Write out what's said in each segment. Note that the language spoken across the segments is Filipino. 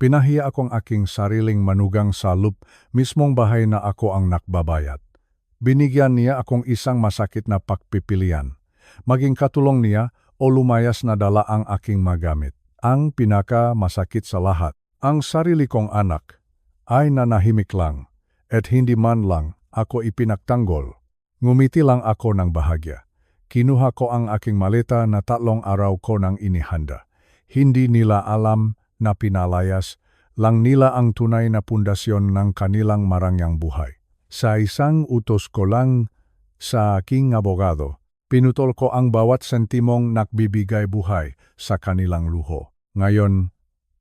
Pinahiya akong aking sariling manugang sa loop, mismong bahay na ako ang nakbabayad. Binigyan niya akong isang masakit na pagpipilian. Maging katulong niya o lumayas na dala ang aking magamit. Ang pinaka masakit sa lahat, ang sarili kong anak ay nanahimik lang at hindi man lang ako ipinagtanggol. Ngumiti lang ako ng bahagya. Kinuha ko ang aking maleta na 3 araw ko nang inihanda. Hindi nila alam na pinalayas lang nila ang tunay na pundasyon ng kanilang marangyang buhay. Sa isang utos ko lang sa aking abogado, pinutol ko ang bawat sentimong nagbibigay buhay sa kanilang luho. Ngayon,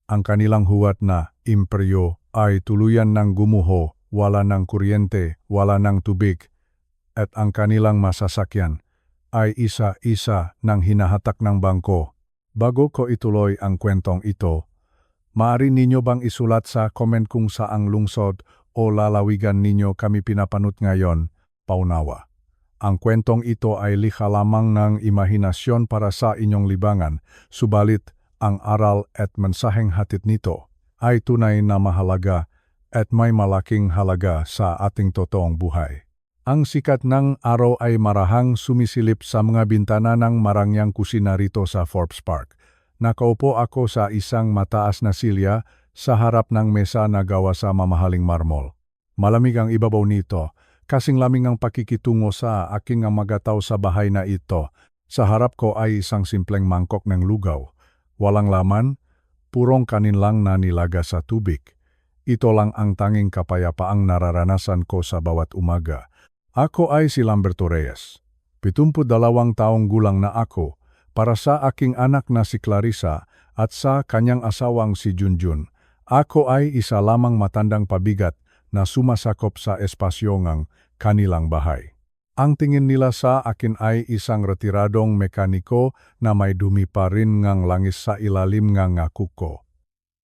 ang kanilang huwat na imperyo ay tuluyan ng gumuho, wala ng kuryente, wala ng tubig, at ang kanilang masasakyan ay isa-isa ng hinahatak ng bangko. Bago ko ituloy ang kwentong ito, maaari ninyo bang isulat sa comment kung saang lungsod o lalawigan ninyo kami pinapanut ngayon, paunawa. Ang kwentong ito ay likha lamang ng imahinasyon para sa inyong libangan, subalit ang aral at mensaheng hatid nito ay tunay na mahalaga at may malaking halaga sa ating totoong buhay. Ang sikat ng araw ay marahang sumisilip sa mga bintana ng marangyang kusina rito sa Forbes Park. Nakaupo ako sa isang mataas na silya sa harap ng mesa na gawa sa mamahaling marmol. Malamig ang ibabaw nito, kasing lamig ang pakikitungo sa aking magataw sa bahay na ito. Sa harap ko ay isang simpleng mangkok ng lugaw. Walang laman, purong kanin lang na nilaga sa tubig. Ito lang ang tanging kapayapaang nararanasan ko sa bawat umaga. Ako ay si Lamberto Reyes. 72 taong gulang na ako para sa aking anak na si Clarissa at sa kanyang asawang si Junjun. Ako ay isa lamang matandang pabigat na sumasakop sa espasyo ng kanilang bahay. Ang tingin nila sa akin ay isang retiradong mekaniko na may dumi pa rin ngang langis sa ilalim ng kuko.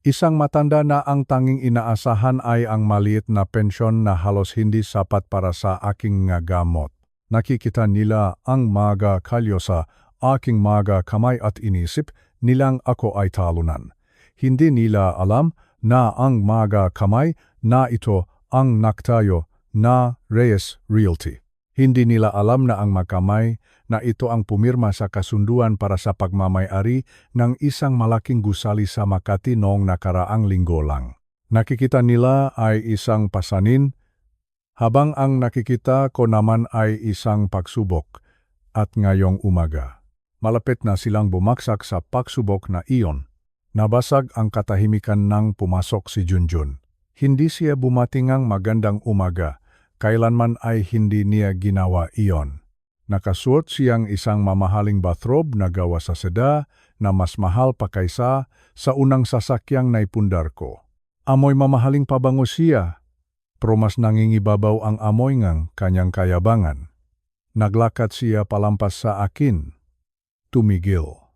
Isang matanda na ang tanging inaasahan ay ang maliit na pensyon na halos hindi sapat para sa aking gamot. Nakikita nila ang mga kalyo sa aking mga kamay at inisip nilang ako ay talunan. Hindi nila alam na ang mga kamay na ito ang naktayo na Reyes Realty. Hindi nila alam na ang makamay na ito ang pumirma sa kasunduan para sa pagmamay-ari ng isang malaking gusali sa Makati noong nakaraang linggo lang. Nakikita nila ay isang pasanin, habang ang nakikita ko naman ay isang pagsubok. At ngayong umaga, malapit na silang bumaksak sa pagsubok na iyon. Nabasag ang katahimikan nang pumasok si Junjun. Hindi siya bumatingang magandang umaga. Kailanman ay hindi niya ginawa iyon. Nakasuot siyang isang mamahaling bathrobe na gawa sa seda na mas mahal pa kaysa sa unang sasakyang naipundar ko. Amoy mamahaling pabango siya, pero mas nangingibabaw ang amoy ng kanyang kayabangan. Naglakad siya palampas sa akin. Tumigil.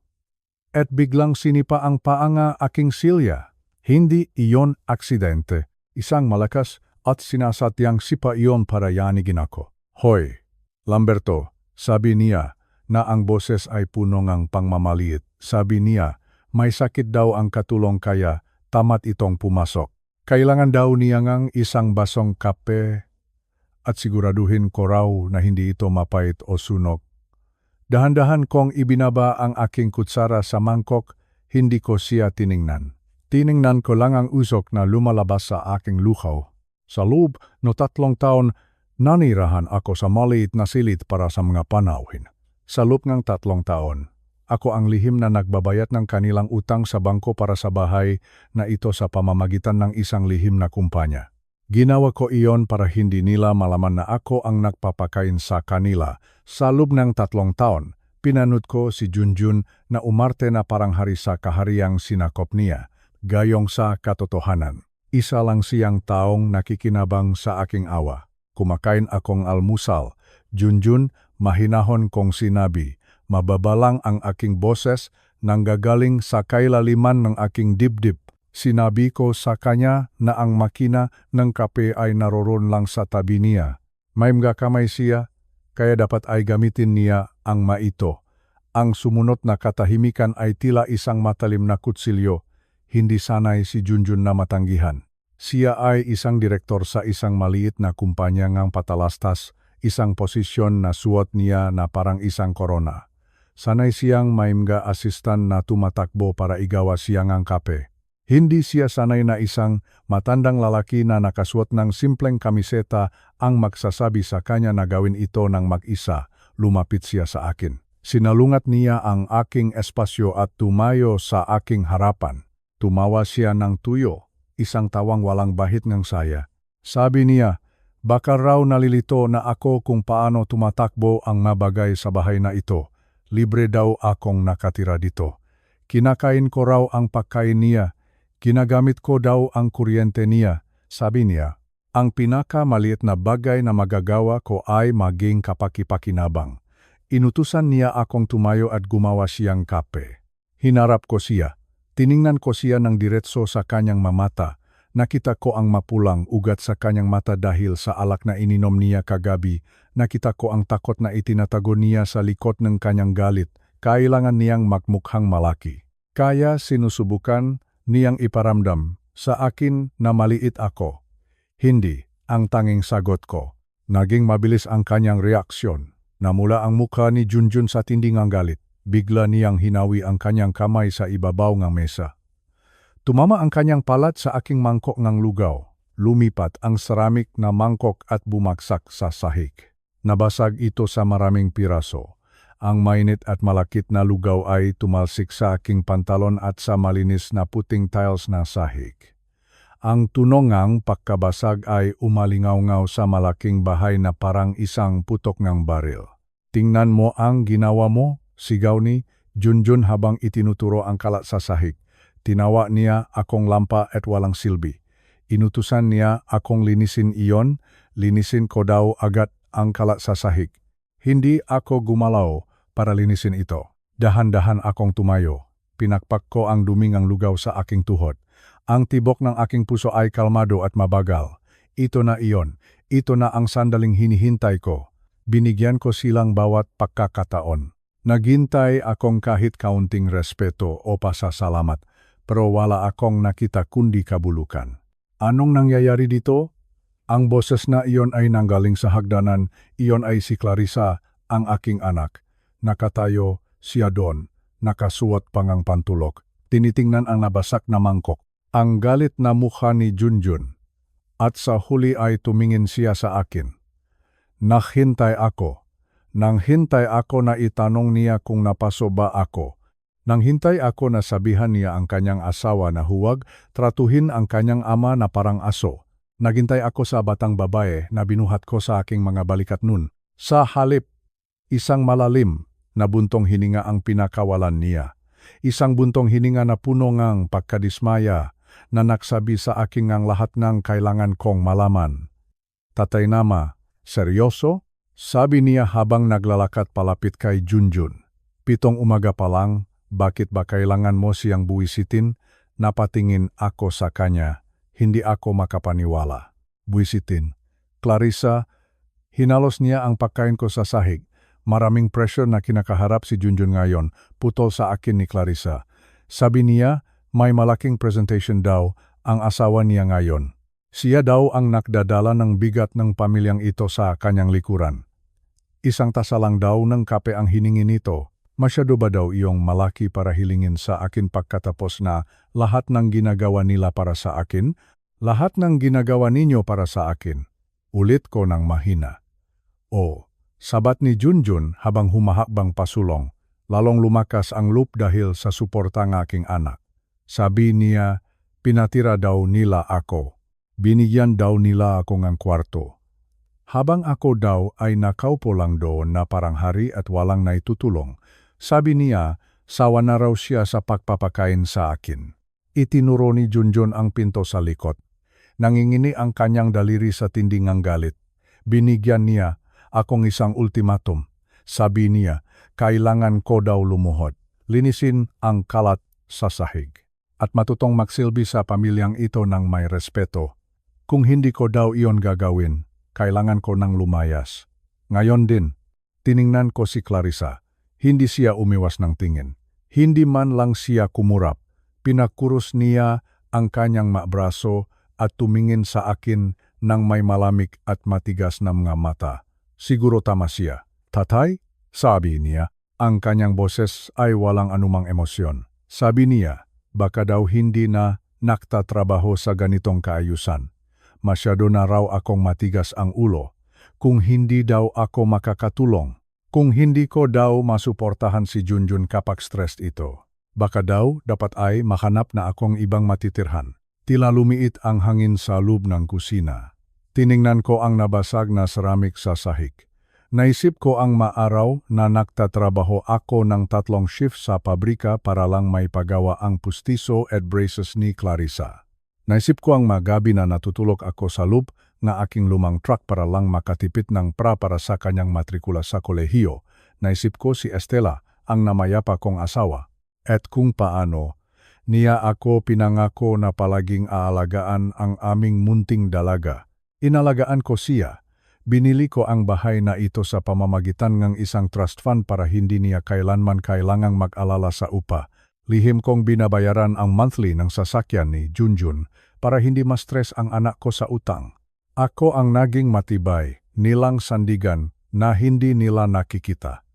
At biglang sinipa ang paanga aking silya. Hindi iyon aksidente. Isang malakas at sinasatyang sipa iyon para yanigin ako. Hoy, Lamberto, sabi niya na ang boses ay puno ng pangmamaliit. Sabi niya, may sakit daw ang katulong kaya tamat itong pumasok. Kailangan daw niya ng isang basong kape at siguraduhin ko raw na hindi ito mapait o sunog. Dahan-dahan kong ibinaba ang aking kutsara sa mangkok, hindi ko siya tiningnan. Tiningnan ko lang ang usok na lumalabas sa aking luhaw. Sa loob no 3 taon, nanirahan ako sa maliit na silid para sa mga panauhin. Sa loob ng 3 taon, ako ang lihim na nagbabayad ng kanilang utang sa bangko para sa bahay na ito sa pamamagitan ng isang lihim na kumpanya. Ginawa ko iyon para hindi nila malaman na ako ang nagpapakain sa kanila. Sa loob ng 3 taon, pinanut ko si Junjun na umarte na parang hari sa kahariang sinakop niya, gayong sa katotohanan. Isa lang siyang taong nakikinabang sa aking awa. Kumakain akong almusal. Junjun, mahinahon kong sinabi. Mababalang ang aking boses nanggagaling sa kailaliman ng aking dibdib. Sinabi ko sa kanya na ang makina ng kape ay naroon lang sa tabi niya. May mga kamay siya, kaya dapat ay gamitin niya ang maito. Ang sumunod na katahimikan ay tila isang matalim na kutsilyo. Hindi sanay si Junjun na matanggihan. Siya ay isang direktor sa isang maliit na kumpanya ngang patalastas, isang posisyon na suot niya na parang isang korona. Sanay siyang may mga asistan na tumatakbo para igawa siya ngang kape. Hindi siya sanay na isang matandang lalaki na nakasuot ng simpleng kamiseta ang magsasabi sa kanya na gawin ito ng mag-isa. Lumapit siya sa akin. Sinalungat niya ang aking espasyo at tumayo sa aking harapan. Tumawa siya ng tuyo, isang tawang walang bahit ng saya. Sabi niya, baka raw nalilito na ako kung paano tumatakbo ang mabagay sa bahay na ito. Libre daw akong nakatira dito. Kinakain ko raw ang pagkain niya. Ginagamit ko daw ang kuryente niya. Sabi niya, ang pinakamaliit na bagay na magagawa ko ay maging kapaki-pakinabang. Inutusan niya akong tumayo at gumawa siyang kape. Hinarap ko siya. Tiningnan ko siya ng diretso sa kanyang mamata. Nakita ko ang mapulang ugat sa kanyang mata dahil sa alak na ininom niya kagabi. Nakita ko ang takot na itinatago niya sa likod ng kanyang galit. Kailangan niyang magmukhang malaki. Kaya sinusubukan niyang iparamdam sa akin na maliit ako. Hindi ang tanging sagot ko. Naging mabilis ang kanyang reaksyon. Namula ang mukha ni Junjun sa tinding ang galit. Bigla niyang hinawi ang kanyang kamay sa ibabaw ng mesa. Tumama ang kanyang palat sa aking mangkok ng lugaw. Lumipat ang seramik na mangkok at bumagsak sa sahig. Nabasag ito sa maraming piraso. Ang mainit at malakit na lugaw ay tumalsik sa aking pantalon at sa malinis na puting tiles na sahig. Ang tunongang pagkabasag ay umalingaw-ngaw sa malaking bahay na parang isang putok ng baril. Tingnan mo ang ginawa mo, sigaw ni Junjun habang itinuturo ang kalat sa sahig. Tinawa niya akong lampa at walang silbi. Inutusan niya akong linisin iyon, linisin ko daw agad ang kalat sa sahig. Hindi ako gumalaw para linisin ito. Dahan-dahan akong tumayo. Pinakpak ko ang duming ang lugaw sa aking tuhod. Ang tibok ng aking puso ay kalmado at mabagal. Ito na iyon. Ito na ang sandaling hinihintay ko. Binigyan ko silang bawat pagkakataon. Naghintay akong kahit kaunting respeto o pasasalamat, pero wala akong nakita kundi kabulukan. Anong nangyayari dito? Ang boses na iyon ay nanggaling sa hagdanan. Iyon ay si Clarissa, ang aking anak. Nakatayo siya doon, nakasuot pangang pantulok. Tinitingnan ang nabasak na mangkok. Ang galit na mukha ni Junjun. At sa huli ay tumingin siya sa akin. Naghintay ako. Nanghintay ako na itanong niya kung napaso ba ako. Nanghintay ako na sabihan niya ang kanyang asawa na huwag tratuhin ang kanyang ama na parang aso. Naghintay ako sa batang babae na binuhat ko sa aking mga balikat nun. Sa halip, isang malalim na buntong hininga ang pinakawalan niya. Isang buntong hininga na puno ngang pagkadismaya na nagsabi sa aking ang lahat ng kailangan kong malaman. Tatay Nama, seryoso? Sabi niya habang naglalakad palapit kay Junjun. 7 umaga pa lang, bakit ba kailangan mo siyang buwisitin? Napatingin ako sa kanya. Hindi ako makapaniwala. Buwisitin. Clarissa, hinalos niya ang pagkain ko sa sahig. Maraming pressure na kinakaharap si Junjun ngayon. Putol sa akin ni Clarissa. Sabi niya, may malaking presentation daw ang asawa niya ngayon. Siya daw ang nakdadala ng bigat ng pamilyang ito sa kanyang likuran. Isang tasa lang daw ng kape ang hiningi nito. Masyado ba daw iyong malaki para hilingin sa akin pagkatapos na lahat ng ginagawa nila para sa akin? Lahat ng ginagawa ninyo para sa akin. Ulit ko ng mahina. O, sabat ni Junjun habang humahakbang pasulong. Lalong lumakas ang loop dahil sa suporta ng aking anak. Sabi niya, pinatira daw nila ako. Binigyan daw nila ako ng kwarto. Habang ako daw ay nakaupo lang doon na parang hari at walang naitutulong, sabi niya, sawa na raw siya sa pagpapakain sa akin. Itinuro ni Junjun ang pinto sa likod. Nangingini ang kanyang daliri sa tinding ng galit. Binigyan niya akong isang ultimatum. Sabi niya, kailangan ko daw lumuhod. Linisin ang kalat sa sahig. At matutong magsilbi sa pamilyang ito ng may respeto. Kung hindi ko daw iyon gagawin, kailangan ko nang lumayas. Ngayon din, tiningnan ko si Clarissa. Hindi siya umiwas ng tingin. Hindi man lang siya kumurap. Pinakurus niya ang kanyang mga braso at tumingin sa akin ng may malamig at matigas na mga mata. Siguro tama siya. Tatay, sabi niya, ang kanyang boses ay walang anumang emosyon. Sabi niya, baka daw hindi na naktatrabaho sa ganitong kaayusan. Masyado na raw akong matigas ang ulo. Kung hindi daw ako makakatulong. Kung hindi ko daw masuportahan si Junjun kapag stressed ito. Baka daw dapat ay mahanap na akong ibang matitirhan. Tila lumiit ang hangin sa loob ng kusina. Tiningnan ko ang nabasag na ceramic sa sahig. Naisip ko ang maaraw na nagtatrabaho ako ng 3 shift sa pabrika para lang may pagawa ang pustiso at braces ni Clarissa. Naisip ko ang magabi na natutulog ako sa loob ng aking lumang truck para lang makatipid ng para sa kanyang matrikula sa kolehiyo. Naisip ko si Estela, ang namayapa kong asawa. At kung paano, niya ako pinangako na palaging aalagaan ang aming munting dalaga. Inalagaan ko siya. Binili ko ang bahay na ito sa pamamagitan ng isang trust fund para hindi niya kailanman kailangang mag-alala sa upa. Lihim kong binabayaran ang monthly ng sasakyan ni Junjun para hindi ma-stress ang anak ko sa utang. Ako ang naging matibay, nilang sandigan na hindi nila nakikita.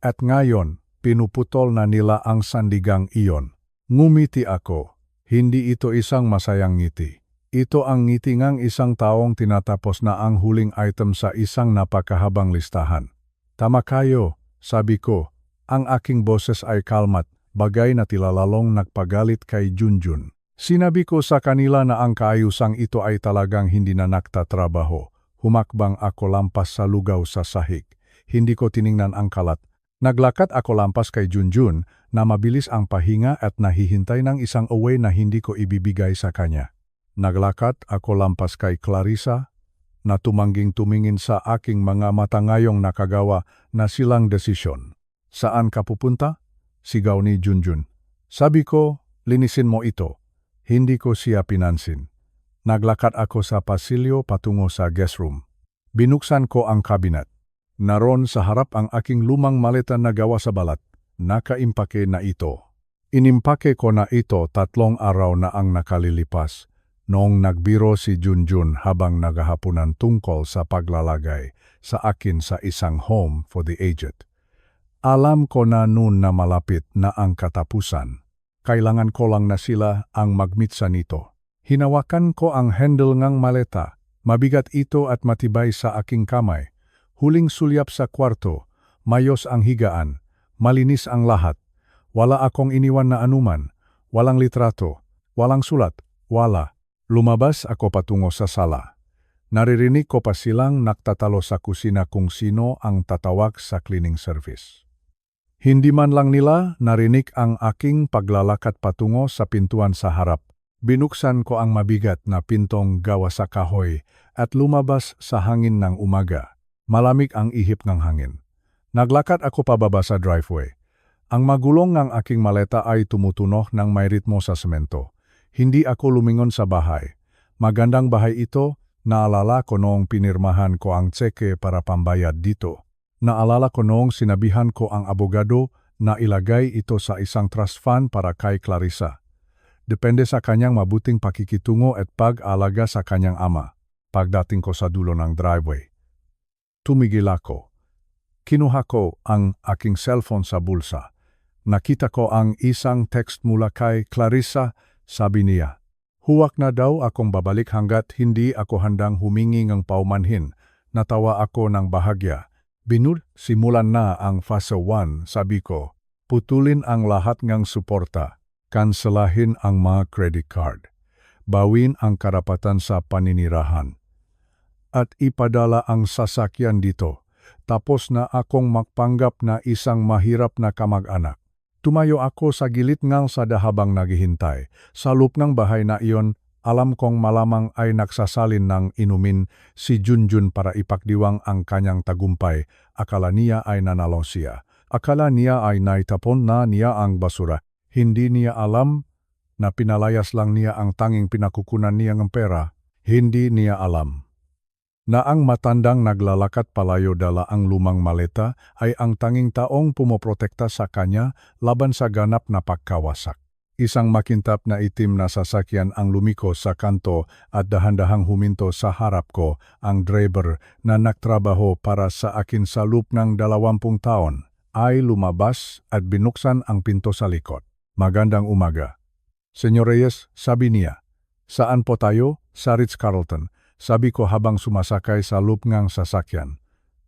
At ngayon, pinuputol na nila ang sandigang iyon. Ngumiti ako. Hindi ito isang masayang ngiti. Ito ang ngiti ng isang taong tinatapos na ang huling item sa isang napakahabang listahan. Tama kayo, sabi ko. Ang aking boses ay kalmat, bagay na tila lalong nagpagalit kay Junjun. Sinabi ko sa kanila na ang kaayusang ito ay talagang hindi na naktatrabaho. Humakbang ako lampas sa lugaw sa sahig. Hindi ko tiningnan ang kalat. Naglakad ako lampas kay Junjun na mabilis ang pahinga at nahihintay ng isang away na hindi ko ibibigay sa kanya. Naglakad ako lampas kay Clarissa na tumangging tumingin sa aking mga mata ngayong nakagawa na silang desisyon. Saan ka pupunta? Sigaw ni Junjun. Sabi ko, linisin mo ito. Hindi ko siya pinansin. Naglakad ako sa pasilyo patungo sa guest room. Binuksan ko ang cabinet. Naroon sa harap ang aking lumang maleta na gawa sa balat. Nakaimpake na ito. Inimpake ko na ito 3 araw na ang nakalilipas. Noong nagbiro si Junjun habang naghahapunan tungkol sa paglalagay sa akin sa isang home for the aged. Alam ko na noon na malapit na ang katapusan. Kailangan ko lang na sila ang magmitsa nito. Hinawakan ko ang handle ng maleta. Mabigat ito at matibay sa aking kamay. Huling sulyap sa kwarto, mayos ang higaan, malinis ang lahat. Wala akong iniwan na anuman, walang litrato, walang sulat, wala. Lumabas ako patungo sa sala. Naririnig ko pa silang nagtatalo sa kusina kung sino ang tatawag sa cleaning service. Hindi man lang nila narinig ang aking paglalakad patungo sa pintuan sa harap. Binuksan ko ang mabigat na pintong gawa sa kahoy at lumabas sa hangin ng umaga. Malamig ang ihip ng hangin. Naglakad ako pababa sa driveway. Ang magulong ng aking maleta ay tumutunog ng may ritmo sa semento. Hindi ako lumingon sa bahay. Magandang bahay ito, naalala ko noong pinirmahan ko ang tseke para pambayad dito. Naalala ko noong sinabihan ko ang abogado na ilagay ito sa isang trust fund para kay Clarissa. Depende sa kanyang mabuting pakikitungo at pag-alaga sa kanyang ama. Pagdating ko sa dulo ng driveway. Tumigil ako. Kinuha ko ang aking cellphone sa bulsa. Nakita ko ang isang text mula kay Clarissa, sabi niya. Huwag na daw akong babalik hanggat hindi ako handang humingi ng paumanhin. Natawa ako ng bahagya. Simulan na ang fase 1, sabi ko. Putulin ang lahat ng suporta. Kanselahin ang mga credit card. Bawin ang karapatan sa paninirahan. At ipadala ang sasakyan dito. Tapos na akong magpanggap na isang mahirap na kamag-anak. Tumayo ako sa gilid ng sada habang naghihintay. Sa loob ng bahay na iyon, alam kong malamang ay nagsasalin ng inumin si Junjun para ipakdiwang ang kanyang tagumpay. Akala niya ay nanalo siya. Akala niya ay naitapon na niya ang basura. Hindi niya alam na pinalayas lang niya ang tanging pinakukunan niya ng pera. Hindi niya alam na ang matandang naglalakad palayo dala ang lumang maleta ay ang tanging taong pumoprotekta sa kanya laban sa ganap na pagkawasak. Isang makintab na itim na sasakyan ang lumiko sa kanto at dahan-dahang huminto sa harap ko ang driver na nagtrabaho para sa akin sa loob ng 20 taon ay lumabas at binuksan ang pinto sa likod. Magandang umaga. Senyor Reyes, sabi niya. Saan po tayo? Sa Ritz-Carlton, sabi ko habang sumasakay sa loob ng sasakyan.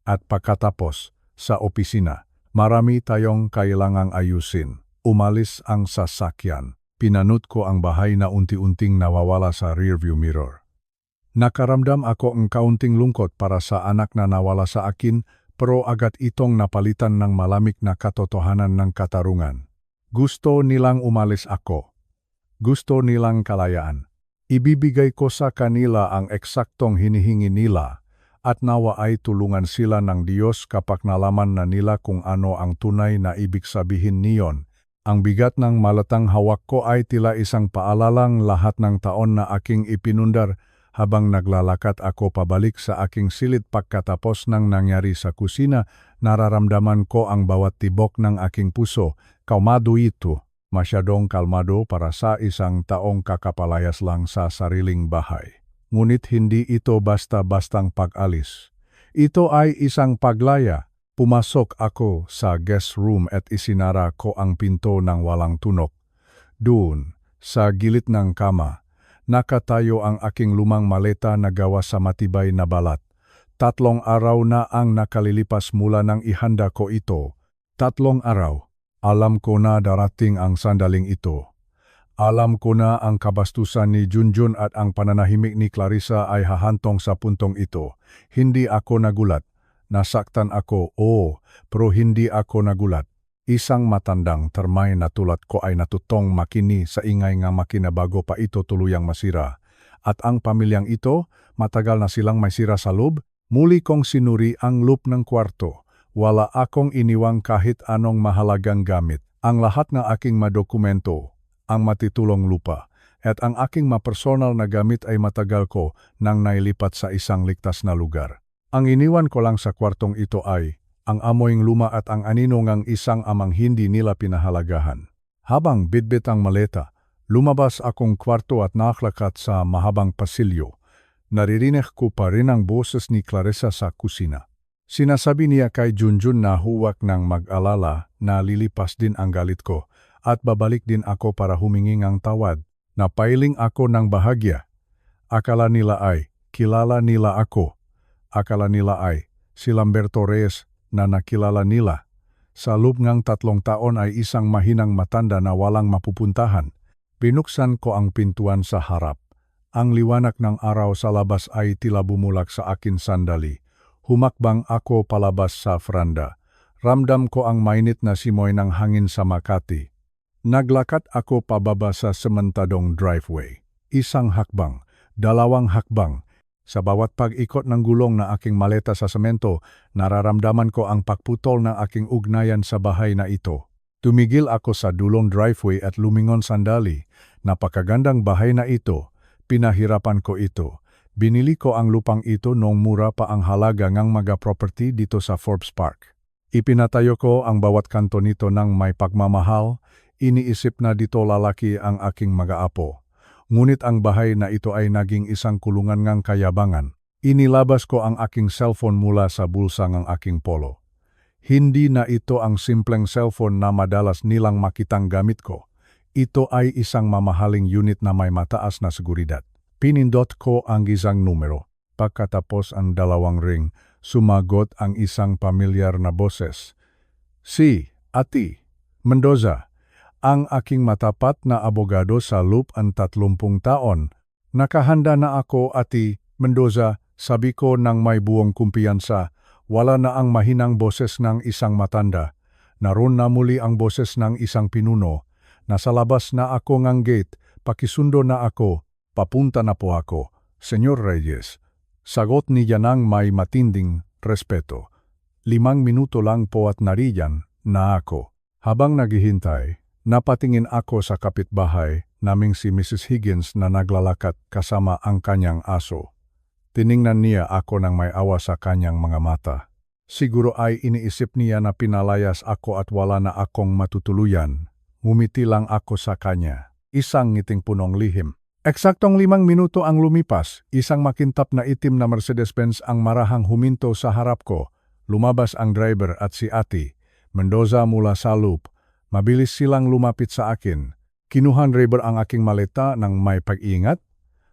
At pagkatapos, sa opisina, marami tayong kailangang ayusin. Umalis ang sasakyan. Pinanut ko ang bahay na unti-unting nawawala sa rearview mirror. Nakaramdam ako ng kaunting lungkot para sa anak na nawala sa akin, pero agad itong napalitan ng malamig na katotohanan ng katarungan. Gusto nilang umalis ako. Gusto nilang kalayaan. Ibibigay ko sa kanila ang eksaktong hinihingi nila at nawa ay tulungan sila ng Diyos kapag nalaman na nila kung ano ang tunay na ibig sabihin niyon. Ang bigat ng malatang hawak ko ay tila isang paalalang lahat ng taon na aking ipinundar habang naglalakad ako pabalik sa aking silid pagkatapos ng nangyari sa kusina. Nararamdaman ko ang bawat tibok ng aking puso. Kalmado ito, masyadong kalmado para sa isang taong kakapalayas lang sa sariling bahay. Ngunit hindi ito basta-bastang pag-alis. Ito ay isang paglaya. Pumasok ako sa guest room at isinara ko ang pinto ng walang tunok. Doon, sa gilid ng kama, nakatayo ang aking lumang maleta na gawa sa matibay na balat. 3 araw na ang nakalilipas mula nang ihanda ko ito. 3 araw. Alam ko na darating ang sandaling ito. Alam ko na ang kabastusan ni Junjun at ang pananahimik ni Clarissa ay hahantong sa puntong ito. Hindi ako nagulat. Nasaktan ako, pero hindi ako nagulat. Isang matandang termay na tulad ko ay natutong makini sa ingay nga makina bago pa ito tuluyang masira. At ang pamilyang ito, matagal na silang may sira sa loob. Muli kong sinuri ang loob ng kwarto. Wala akong iniwang kahit anong mahalagang gamit. Ang lahat ng aking madokumento, ang matitulong lupa, at ang aking mapersonal na gamit ay matagal ko nang nailipat sa isang ligtas na lugar. Ang iniwan ko lang sa kwartong ito ay ang amoying luma at ang anino ng isang amang hindi nila pinahalagahan. Habang bitbit ang maleta, lumabas akong kwarto at nakaklakat sa mahabang pasilyo. Naririnig ko pa rin ang boses ni Clarissa sa kusina. Sinasabi niya kay Junjun na huwag nang mag-alala na lilipas din ang galit ko at babalik din ako para humingi ng tawad. Napailing ako ng bahagya. Akala nila ay kilala nila ako. Akala nila ay si Lamberto Reyes na nakilala nila. Sa loob ng 3 taon ay isang mahinang matanda na walang mapupuntahan. Binuksan ko ang pintuan sa harap. Ang liwanag ng araw sa labas ay tila bumulak sa akin sandali. Humakbang ako palabas sa franda. Ramdam ko ang mainit na simoy ng hangin sa Makati. Naglakad ako pababa sa sementadong driveway. 1 hakbang, 2 hakbang. Sa bawat pag-ikot ng gulong na aking maleta sa semento, nararamdaman ko ang pagputol ng aking ugnayan sa bahay na ito. Tumigil ako sa dulong driveway at lumingon sandali. Napakagandang bahay na ito. Pinahirapan ko ito. Binili ko ang lupang ito noong mura pa ang halaga ng mga property dito sa Forbes Park. Ipinatayo ko ang bawat kanto nito ng may pagmamahal. Iniisip na dito lalaki ang aking mga apo. Ngunit ang bahay na ito ay naging isang kulungan ng kayabangan. Inilabas ko ang aking cellphone mula sa bulsa ng aking polo. Hindi na ito ang simpleng cellphone na madalas nilang makitang gamit ko. Ito ay isang mamahaling unit na may mataas na seguridad. Pinindot ko ang isang numero. Pagkatapos ang 2 ring, sumagot ang isang pamilyar na boses. Si Ati Mendoza. Ang aking matapat na abogado sa loob ang 30 taon. Nakahanda na ako, Ati Mendoza, sabi ko nang may buong kumpiyansa. Wala na ang mahinang boses ng isang matanda. Naroon na muli ang boses ng isang pinuno. Nasa labas na ako ng gate, pakisundo na ako, papunta na po ako. Senyor Reyes, sagot niya nang may matinding respeto. 5 minuto lang po at nariyan na ako. Habang naghihintay, napatingin ako sa kapitbahay naming si Mrs. Higgins na naglalakad kasama ang kanyang aso. Tiningnan niya ako nang may awa sa kanyang mga mata. Siguro ay iniisip niya na pinalayas ako at wala na akong matutuluyan. Ngumiti lang ako sa kanya. Isang ngiting punong lihim. Eksaktong 5 minuto ang lumipas, isang makintab na itim na Mercedes-Benz ang marahang huminto sa harap ko. Lumabas ang driver at si Ati Mendoza mula sa loop. Mabilis silang lumapit sa akin. Kinuha driver ang aking maleta ng may pag-iingat,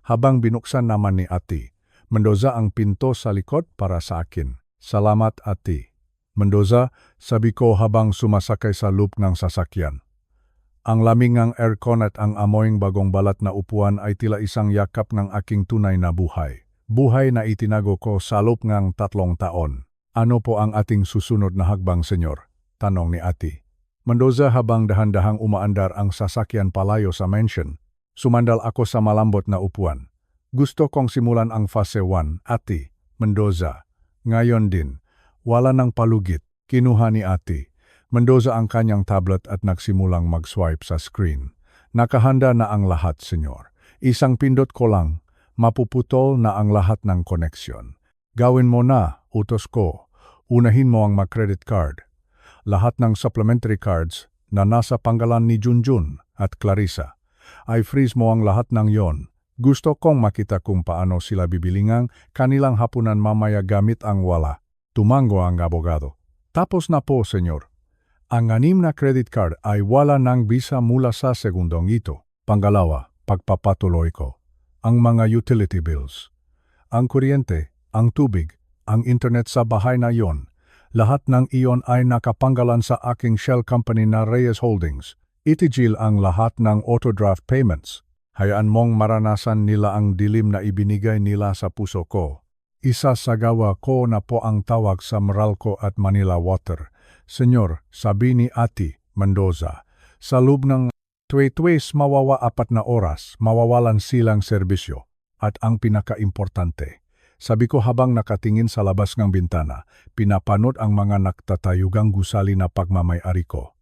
habang binuksan naman ni Ati Mendoza ang pinto sa likod para sa akin. Salamat Ati Mendoza, sabi ko habang sumasakay sa loop ng sasakyan. Ang lamig ng aircon at ang amoying bagong balat na upuan ay tila isang yakap ng aking tunay na buhay. Buhay na itinago ko sa loob ng 3 taon. Ano po ang ating susunod na hakbang, senyor? Tanong ni Ati Mendoza habang dahan-dahang umaandar ang sasakyan palayo sa mansion. Sumandal ako sa malambot na upuan. Gusto kong simulan ang fase 1, Ati Mendoza. Ngayon din, wala nang palugit. Kinuha ni Ati Mendoza ang kanyang tablet at nagsimulang mag-swipe sa screen. Nakahanda na ang lahat, senyor. Isang pindot ko lang, mapuputol na ang lahat ng koneksyon. Gawin mo na, utos ko. Unahin mo ang mag-credit card. Lahat ng supplementary cards na nasa panggalan ni Junjun at Clarissa. Ay freeze mo ang lahat ng yon. Gusto kong makita kung paano sila bibilingang kanilang hapunan mamaya gamit ang wala. Tumango ang abogado. Tapos na po, senyor. Ang 6 na credit card ay wala ng visa mula sa segundong ito. Pangalawa, pagpapatuloy ko. Ang mga utility bills. Ang kuryente, ang tubig, ang internet sa bahay na iyon. Lahat ng iyon ay nakapanggalan sa aking shell company na Reyes Holdings. Itigil ang lahat ng autodraft payments. Hayaan mong maranasan nila ang dilim na ibinigay nila sa puso ko. Isasagawa ko na po ang tawag sa Meralco at Manila Water. Senyor, sabi ni Ati Mendoza, sa loob ng tuwis mawawa 4 na oras, mawawalan silang serbisyo. At ang pinaka-importante, sabi ko habang nakatingin sa labas ng bintana, pinapanod ang mga nagtatayugang gusali na pagmamay-ari ko.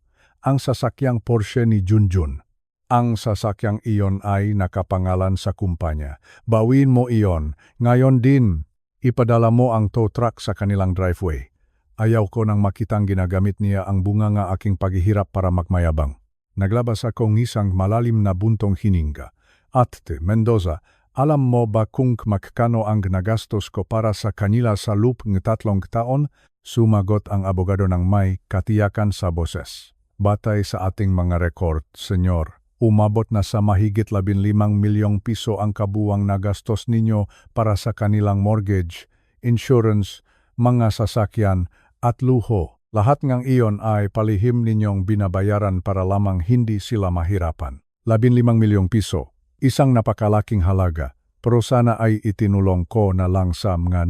Ang sasakyang Porsche ni Junjun. Ang sasakyang iyon ay nakapangalan sa kumpanya. Bawin mo iyon. Ngayon din, ipadala mo ang tow truck sa kanilang driveway. Ayaw ko nang makitang ginagamit niya ang bunganga aking paghihirap para magmayabang. Naglabas ako ng isang malalim na buntong hininga. Ate Mendoza, alam mo ba kung magkano ang nagastos ko para sa kanila sa loop ng 3 taon? Sumagot ang abogado ng may katiyakan sa boses. Batay sa ating mga record, senyor, umabot na sa mahigit 15 milyong piso ang kabuwang nagastos ninyo para sa kanilang mortgage, insurance, mga sasakyan, at luho. Lahat ng iyon ay palihim ninyong binabayaran para lamang hindi sila mahirapan. 15 milyong piso, isang napakalaking halaga, pero sana ay itinulong ko na lang sa mga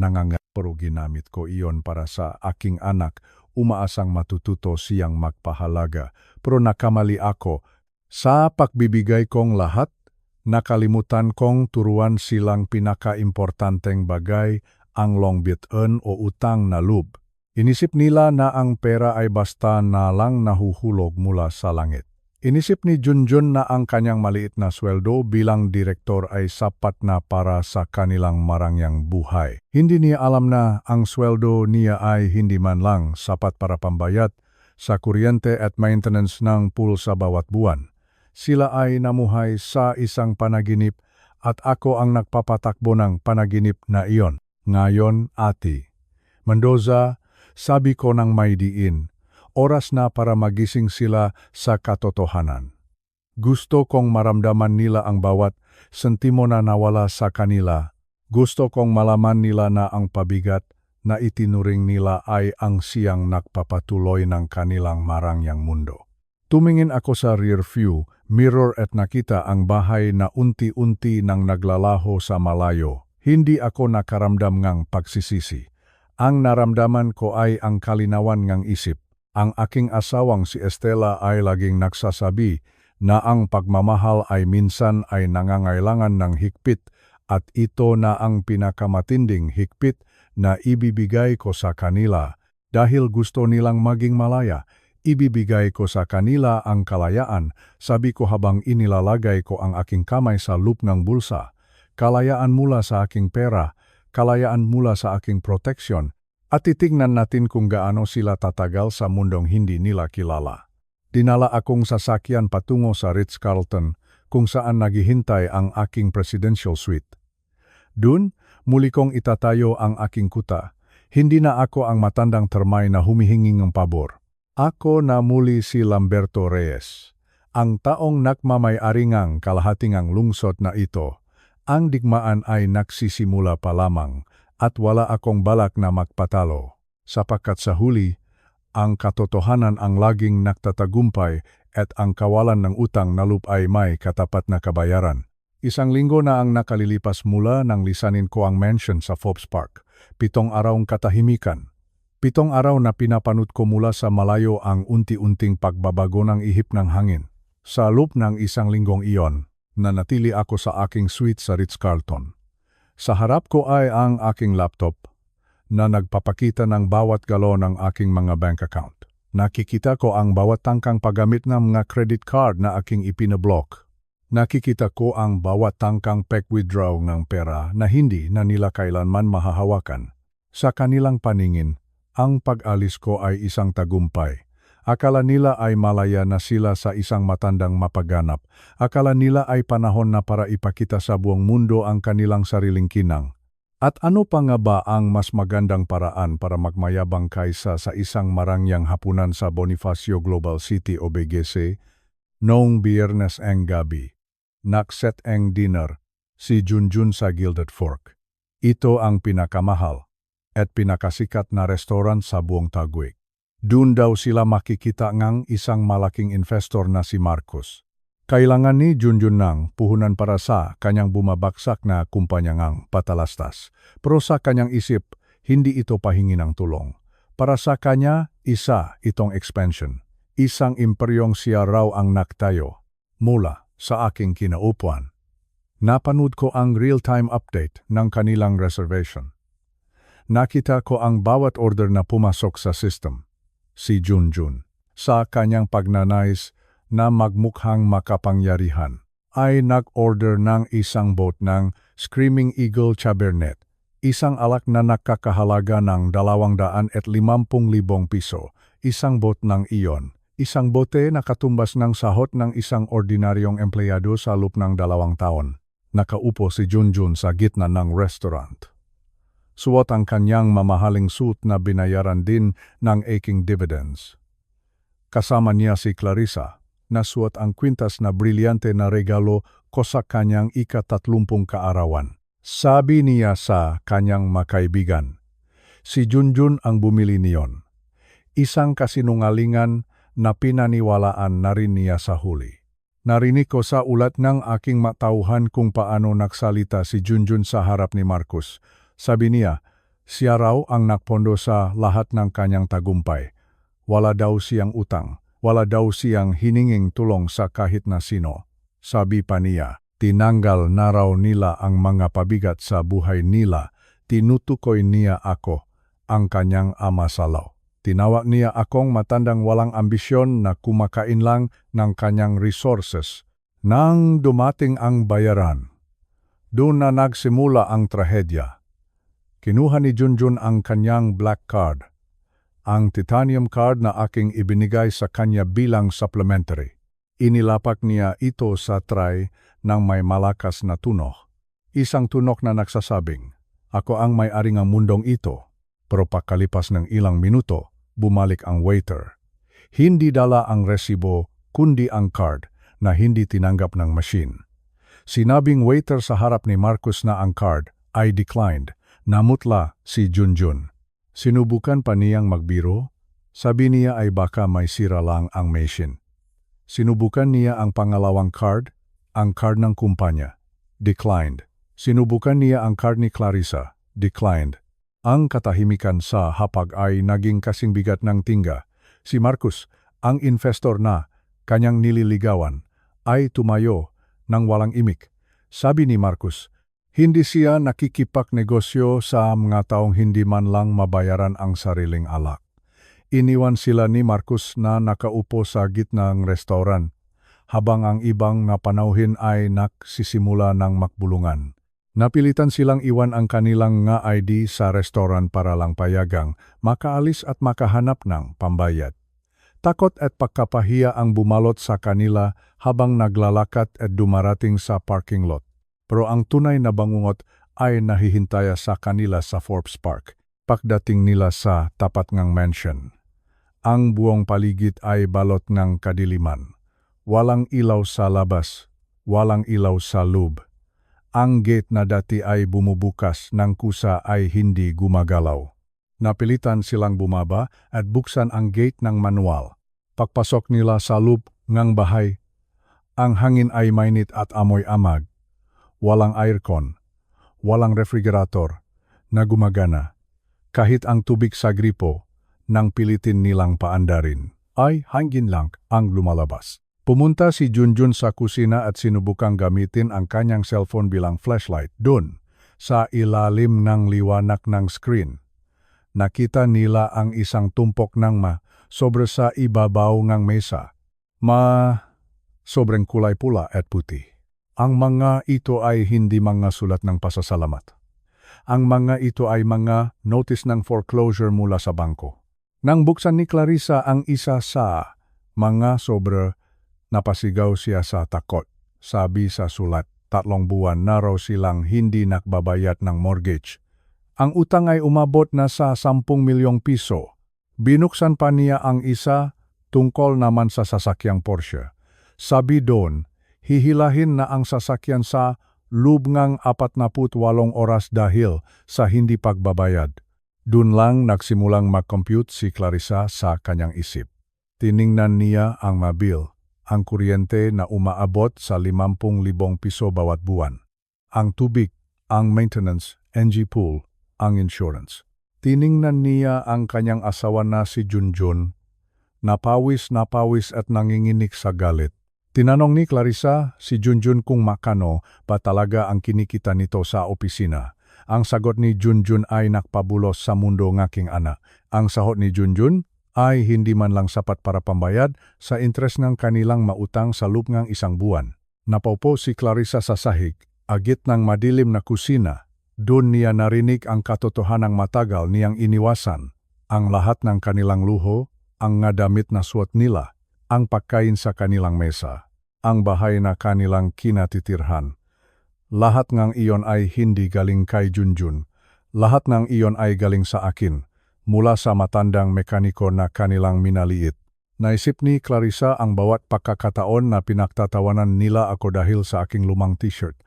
pero ginamit ko iyon para sa aking anak, umaasang matututo siyang magpahalaga, pero nakamali ako. Sa pagbibigay kong lahat, nakalimutan kong turuan silang pinaka-importanteng bagay, ang long biton o utang na loob. Inisip nila na ang pera ay basta na lang nahuhulog mula sa langit. Inisip ni Junjun na ang kanyang maliit na sweldo bilang direktor ay sapat na para sa kanilang marangyang buhay. Hindi niya alam na ang sweldo niya ay hindi man lang sapat para pambayad sa kuryente at maintenance ng pool sa bawat buwan. Sila ay namuhay sa isang panaginip at ako ang nagpapatakbo ng panaginip na iyon. Ngayon, Ati Mendoza, sabi ko ng may diin, oras na para magising sila sa katotohanan. Gusto kong maramdaman nila ang bawat sentimo na nawala sa kanila. Gusto kong malaman nila na ang pabigat na itinuring nila ay ang siyang nagpapatuloy ng kanilang marangyang mundo. Tumingin ako sa rear view mirror at nakita ang bahay na unti-unti nang naglalaho sa malayo. Hindi ako nakaramdam ng pagsisisi. Ang naramdaman ko ay ang kalinawan ng isip. Ang aking asawang si Estela ay laging nagsasabi na ang pagmamahal ay minsan ay nangangailangan ng higpit at ito na ang pinakamatinding higpit na ibibigay ko sa kanila. Dahil gusto nilang maging malaya, ibibigay ko sa kanila ang kalayaan, sabi ko habang inilalagay ko ang aking kamay sa loop ng bulsa. Kalayaan mula sa aking pera, kalayaan mula sa aking proteksyon, at titignan natin kung gaano sila tatagal sa mundong hindi nila kilala. Dinala akong sasakyan patungo sa Ritz-Carlton kung saan naghihintay ang aking presidential suite. Dun, muli kong itatayo ang aking kuta. Hindi na ako ang matandang termay na humihingi ng pabor. Ako na muli si Lamberto Reyes, ang taong nakmamay-ari ngang kalahating lungsod na ito. Ang digmaan ay nagsisimula pa lamang at wala akong balak na magpatalo. Sapagkat sa huli, ang katotohanan ang laging nagtatagumpay at ang kawalan ng utang na loob ay may katapat na kabayaran. Isang linggo na ang nakalilipas mula nang lisanin ko ang mansion sa Forbes Park. 7 arawng katahimikan. 7 araw na pinapanood ko mula sa malayo ang unti-unting pagbabago ng ihip ng hangin. Sa loob ng isang linggong iyon, nanatili ako sa aking suite sa Ritz-Carlton. Sa harap ko ay ang aking laptop na nagpapakita ng bawat galaw ng aking mga bank account. Nakikita ko ang bawat tangkang paggamit ng mga credit card na aking ipinablock. Nakikita ko ang bawat tangkang pag-withdraw ng pera na hindi na nila kailanman mahahawakan. Sa kanilang paningin, ang pag-alis ko ay isang tagumpay. Akala nila ay malaya na sila sa isang matandang mapaganap. Akala nila ay panahon na para ipakita sa buong mundo ang kanilang sariling kinang. At ano pa nga ba ang mas magandang paraan para magmayabang kaysa sa isang marangyang hapunan sa Bonifacio Global City o BGC? Noong Biyernes ang gabi, nakset ang dinner si Junjun sa Gilded Fork. Ito ang pinakamahal at pinakasikat na restaurant sa buong Taguig. Doon daw sila makikita ngang isang malaking investor na si Marcos. Kailangan ni Junjun ng puhunan para sa kanyang bumabaksak na kumpanya ngang patalastas. Pero sa kanyang isip, hindi ito pahingi ng tulong. Para sa kanya, isa itong expansion. Isang imperyong siya raw ang naktayo. Mula sa aking kinaupuan, napanood ko ang real-time update ng kanilang reservation. Nakita ko ang bawat order na pumasok sa system. Si Junjun, sa kanyang pagnanais na magmukhang makapangyarihan, ay nag-order ng isang boat ng Screaming Eagle Cabernet, isang alak na nakakahalaga ng 250,000 piso, isang boat ng iyon, isang bote na katumbas ng sahot ng isang ordinaryong empleyado sa loob ng 2 taon. Nakaupo si Junjun sa gitna ng restaurant. Suot ang kanyang mamahaling suit na binayaran din ng aking dividends. Kasama niya si Clarissa, nasuot ang kwintas na brilyante na regalo ko sa kanyang ika-30 kaarawan. Sabi niya sa kanyang makaibigan, si Junjun ang bumili niyon. Isang kasinungalingan na pinaniwalaan na rin niya sa huli. Narinig ko sa ulat ng aking matauhan kung paano nagsalita si Junjun sa harap ni Marcos. Sabi niya, siya raw ang nakpondo sa lahat ng kanyang tagumpay. Wala daw siyang utang. Wala daw siyang hininging tulong sa kahit na sino. Sabi pa niya, tinanggal na raw nila ang mga pabigat sa buhay nila. Tinutukoy niya ako, ang kanyang ama sa law. Tinawag niya akong matandang walang ambisyon na kumakain lang ng kanyang resources. Nang dumating ang bayaran, doon na nagsimula ang trahedya. Kinuha ni Junjun ang kanyang black card, ang titanium card na aking ibinigay sa kanya bilang supplementary. Inilapak niya ito sa tray ng may malakas na tunok. Isang tunok na nagsasabing, ako ang may-ari ng mundong ito. Pero pagkalipas ng ilang minuto, bumalik ang waiter. Hindi dala ang resibo, kundi ang card na hindi tinanggap ng machine. Sinabing waiter sa harap ni Marcos na ang card ay declined. Namutla si Junjun. Sinubukan pa niyang magbiro. Sabi niya ay baka may sira lang ang machine. Sinubukan niya ang pangalawang card, ang card ng kumpanya. Declined. Sinubukan niya ang card ni Clarissa. Declined. Ang katahimikan sa hapag ay naging kasing bigat ng tingga. Si Marcos, ang investor na kanyang nililigawan, ay tumayo ng walang imik. Sabi ni Marcos, hindi siya nakikipagnegosyo sa mga taong hindi man lang mabayaran ang sariling alak. Iniwan sila ni Marcos na nakaupo sa gitna ng restoran, habang ang ibang napanauhin ay nagsisimula ng makbulungan. Napilitan silang iwan ang kanilang nga ID sa restoran para lang payagang makaalis at makahanap ng pambayad. Takot at pagkapahiya ang bumalot sa kanila habang naglalakad at dumarating sa parking lot. Pero ang tunay na bangungot ay nahihintaya sa kanila sa Forbes Park. Pagdating nila sa tapat ng mansion, ang buong paligid ay balot ng kadiliman. Walang ilaw sa labas, walang ilaw sa loob. Ang gate na dati ay bumubukas ng kusa ay hindi gumagalaw. Napilitan silang bumaba at buksan ang gate ng manual. Pagpasok nila sa loob ng bahay, ang hangin ay mainit at amoy amag. Walang aircon, walang refrigerator na gumagana. Kahit ang tubig sa gripo nang pilitin nilang paandarin, ay hangin lang ang lumalabas. Pumunta si Junjun sa kusina at sinubukang gamitin ang kanyang cellphone bilang flashlight doon sa ilalim ng liwanag ng screen. Nakita nila ang isang tumpok ng sobre sa ibabaw ng mesa. Sobrang kulay pula at puti. Ang mga ito ay hindi mga sulat ng pasasalamat. Ang mga ito ay mga notice ng foreclosure mula sa bangko. Nang buksan ni Clarissa ang isa sa mga sobre, napasigaw siya sa takot. Sabi sa sulat, 3 buwan na raw silang hindi nakbabayad ng mortgage. Ang utang ay umabot na sa 10 milyong piso. Binuksan pa niya ang isa tungkol naman sa sasakyang Porsche. Sabi doon, hihilahin na ang sasakyan sa loob ng 48 oras dahil sa hindi pagbabayad. Doon lang nagsimulang mag-compute si Clarissa sa kanyang isip. Tiningnan niya ang mabil, ang kuryente na umaabot sa 50,000 piso bawat buwan. Ang tubig, ang maintenance, NG pool, ang insurance. Tiningnan niya ang kanyang asawa na si Junjun. Napawis at nanginginig sa galit. Tinanong ni Clarissa si Junjun kung makano ba talaga ang kinikita nito sa opisina. Ang sagot ni Junjun ay nakpabulos sa mundo ng aking anak. Ang sahod ni Junjun ay hindi man lang sapat para pambayad sa interes ng kanilang mautang sa loob ng 1 buwan. Napaupo si Clarissa sa sahig, agit ng madilim na kusina. Doon niya narinig ang katotohanang matagal niyang iniwasan. Ang lahat ng kanilang luho, ang nga damit na suot nila, ang pagkain sa kanilang mesa, ang bahay na kanilang kinatitirhan. Lahat ng iyon ay hindi galing kay Junjun. Lahat ng iyon ay galing sa akin, mula sa matandang mekaniko na kanilang minaliit. Naisip ni Clarissa ang bawat pagkakataon na pinagtatawanan nila ako dahil sa aking lumang t-shirt.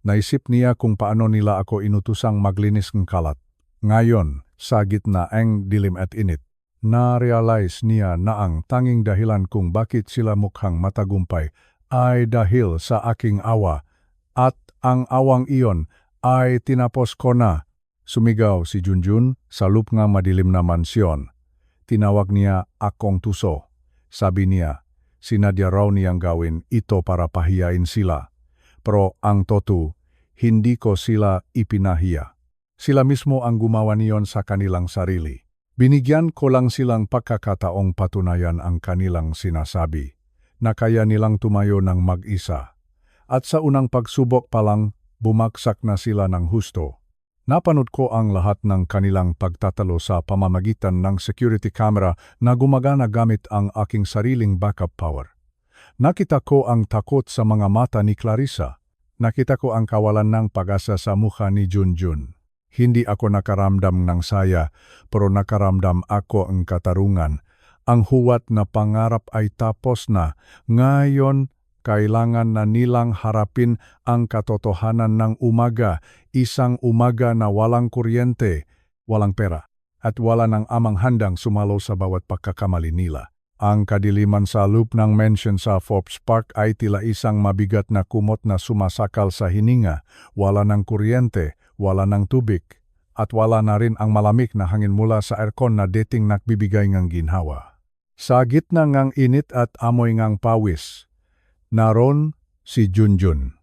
Naisip niya kung paano nila ako inutusang maglinis ng kalat. Ngayon, sa gitna ang dilim at init, na-realize niya na ang tanging dahilan kung bakit sila mukhang matagumpay ay dahil sa aking awa, at ang awang iyon ay tinapos ko na. Sumigaw si Junjun sa loob ng madilim na mansyon. Tinawag niya akong tuso. Sabi niya, sinadya raw niyang gawin ito para pahiyain sila. Pero ang totoo, hindi ko sila ipinahiya. Sila mismo ang gumawa niyon sa kanilang sarili. Binigyan ko lang silang pagkakataong patunayan ang kanilang sinasabi, na kaya nilang tumayo ng mag-isa. At sa unang pagsubok pa lang, bumagsak na sila ng husto. Napanood ko ang lahat ng kanilang pagtatalo sa pamamagitan ng security camera na gumagana gamit ang aking sariling backup power. Nakita ko ang takot sa mga mata ni Clarissa. Nakita ko ang kawalan ng pag-asa sa mukha ni Junjun. Hindi ako nakaramdam ng saya, pero nakaramdam ako ang katarungan. Ang huwat na pangarap ay tapos na. Ngayon, kailangan na nilang harapin ang katotohanan ng umaga, isang umaga na walang kuryente, walang pera, at wala ng amang handang sumalo sa bawat pagkakamali nila. Ang kadiliman sa loob ng mansion sa Forbes Park ay tila isang mabigat na kumot na sumasakal sa hininga, wala ng kuryente, wala ng tubig, at wala na rin ang malamig na hangin mula sa aircon na dating nagbibigay ng ginhawa. Sa gitna ng init at amoy ng pawis, naroon si Junjun.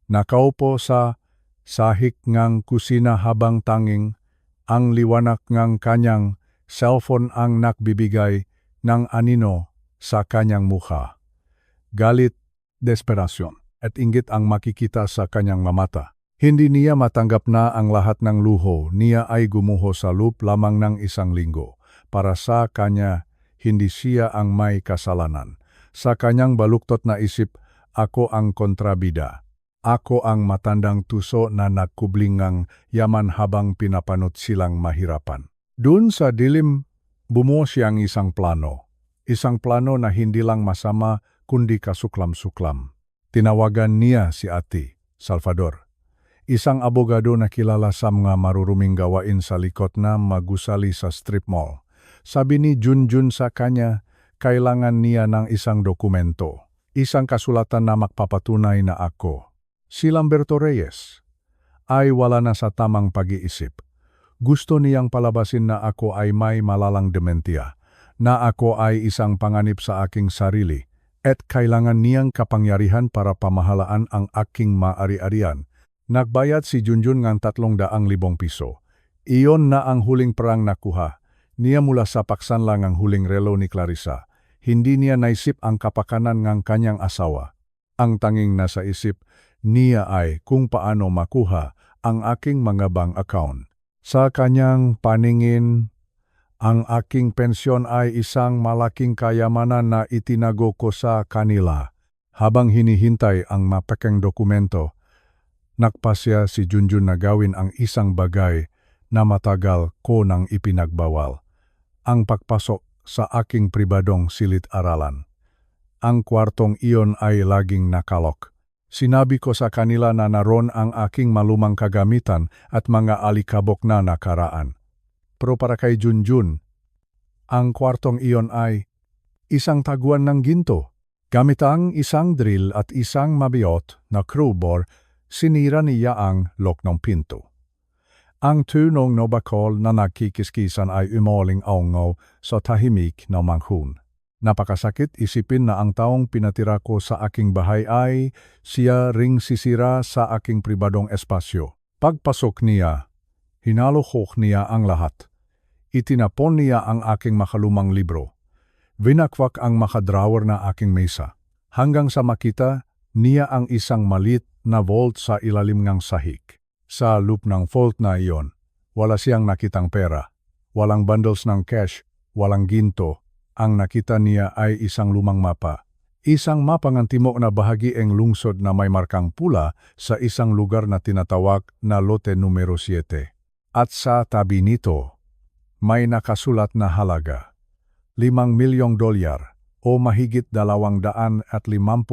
Nakaupo sa sahig ng kusina habang tanging ang liwanag ng kanyang cellphone ang nagbibigay ng anino sa kanyang mukha. Galit, desperasyon, at inggit ang makikita sa kanyang mata. Hindi niya matanggap na ang lahat ng luho niya ay gumuho sa loob lamang ng 1 linggo. Para sa kanya, hindi siya ang may kasalanan. Sa kanyang baluktot na isip, ako ang kontrabida. Ako ang matandang tuso na nagkublingang yaman habang pinapanot silang mahirapan. Doon sa dilim, bumuo siyang isang plano. Isang plano na hindi lang masama kundi kasuklam-suklam. Tinawagan niya si Ati, Salvador. Isang abogado na kilala sa mga maruruming gawain sa likod na magusali sa strip mall. Sabi ni Junjun sa kanya, kailangan niya ng isang dokumento. Isang kasulatan na magpapatunay na ako, si Lamberto Reyes, ay wala na sa tamang pag-iisip. Gusto niyang palabasin na ako ay may malalang dementia, na ako ay isang panganib sa aking sarili, at kailangan niyang kapangyarihan para pamahalaan ang aking maari-arian. Nagbayad si Junjun ng 300,000 piso. Iyon na ang huling perang nakuha. Niya mula sa paksan lang ang huling relo ni Clarissa. Hindi niya naisip ang kapakanan ng kanyang asawa. Ang tanging nasa isip niya ay kung paano makuha ang aking mga bank account. Sa kanyang paningin, ang aking pensyon ay isang malaking kayamanan na itinago ko sa kanila. Habang hinihintay ang mapekeng dokumento, nagpasya si Junjun na gawin ang isang bagay na matagal ko nang ipinagbawal. Ang pagpasok sa aking pribadong silid-aralan. Ang kwartong iyon ay laging nakalok. Sinabi ko sa kanila na naroon ang aking malumang kagamitan at mga alikabok na nakaraan. Pero para kay Junjun, ang kwartong iyon ay isang taguan ng ginto. Gamit ang isang drill at isang mabiot na crowbar, sinira niya ang lock ng pinto. Ang tunong nobakol na nagkikiskisan ay umaling-aungaw sa tahimik na manghun. Napakasakit isipin na ang taong pinatira ko sa aking bahay ay siya ring sisira sa aking pribadong espasyo. Pagpasok niya, hinaluhok niya ang lahat. Itinapon niya ang aking makalumang libro. Vinakwak ang makadrawer na aking mesa. Hanggang sa makita niya ang isang malit na vault sa ilalim ng sahig. Sa loob ng vault na iyon, wala siyang nakitang pera, walang bundles ng cash, walang ginto. Ang nakita niya ay isang lumang mapa. Isang mapa ng timok na bahagi ng lungsod na may markang pula sa isang lugar na tinatawag na Lote numero 7. At sa tabi nito, may nakasulat na halaga, $5 milyong o mahigit 250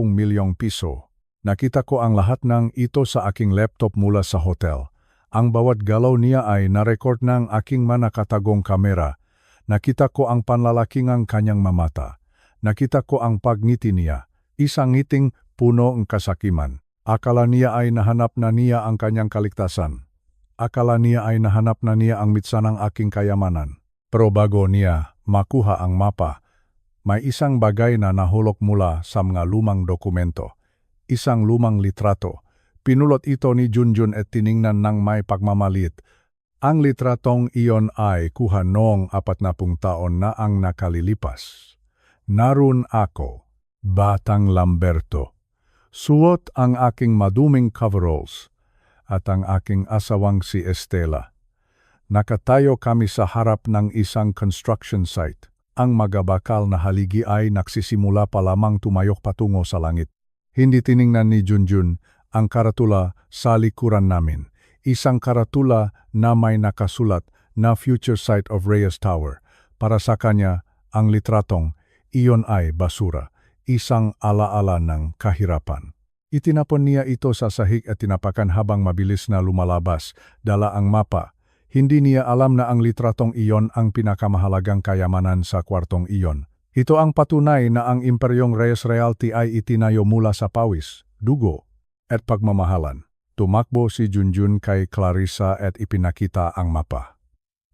milyong piso. Nakita ko ang lahat ng ito sa aking laptop mula sa hotel. Ang bawat galaw niya ay narecord ng aking manakatagong kamera. Nakita ko ang panlalaking ang kanyang mamata. Nakita ko ang pagngiti niya, isang ngiting puno ng kasakiman. Akala niya ay nahanap na niya ang kanyang kaligtasan. Akala niya ay nahanap na niya ang mitsa ng aking kayamanan. Pero bago niya makuha ang mapa, may isang bagay na nahulog mula sa mga lumang dokumento. Isang lumang litrato. Pinulot ito ni Junjun at tiningnan ng may pagmamalit. Ang litratong iyon ay kuha noong 40 taon na ang nakalilipas. Narun ako, Batang Lamberto. Suot ang aking maduming coveralls at ang aking asawang si Estela. Nakatayo kami sa harap ng isang construction site. Ang magabakal na haligi ay nagsisimula pa lamang tumayok patungo sa langit. Hindi tiningnan ni Junjun ang karatula sa likuran namin. Isang karatula na may nakasulat na Future Site of Reyes Tower. Para sa kanya, ang litratong iyon ay basura, isang alaala ng kahirapan. Itinapon niya ito sa sahig at tinapakan habang mabilis na lumalabas, dala ang mapa. Hindi niya alam na ang litratong iyon ang pinakamahalagang kayamanan sa kwartong iyon. Ito ang patunay na ang Imperyong Reyes Realty ay itinayo mula sa pawis, dugo, at pagmamahalan. Tumakbo si Junjun kay Clarissa at ipinakita ang mapa.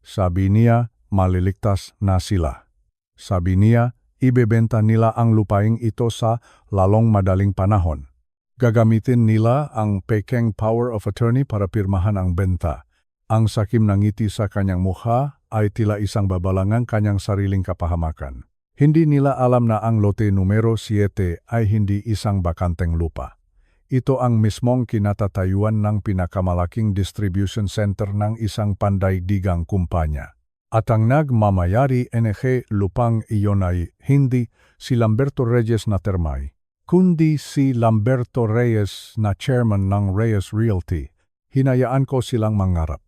Sabi niya, maliligtas na sila. Sabi niya, ibebenta nila ang lupaing ito sa lalong madaling panahon. Gagamitin nila ang pekeng power of attorney para pirmahan ang benta. Ang sakim ng ngiti sa kanyang mukha ay tila isang babalangang kanyang sariling kapahamakan. Hindi nila alam na ang lote numero 7 ay hindi isang bakanteng lupa. Ito ang mismong kinatatayuan ng pinakamalaking distribution center ng isang pandaigdigang kumpanya. At ang nagmamayari NG lupang iyon ay hindi si Lamberto Reyes na termay, kundi si Lamberto Reyes na chairman ng Reyes Realty. Hinayaan ko silang mangarap.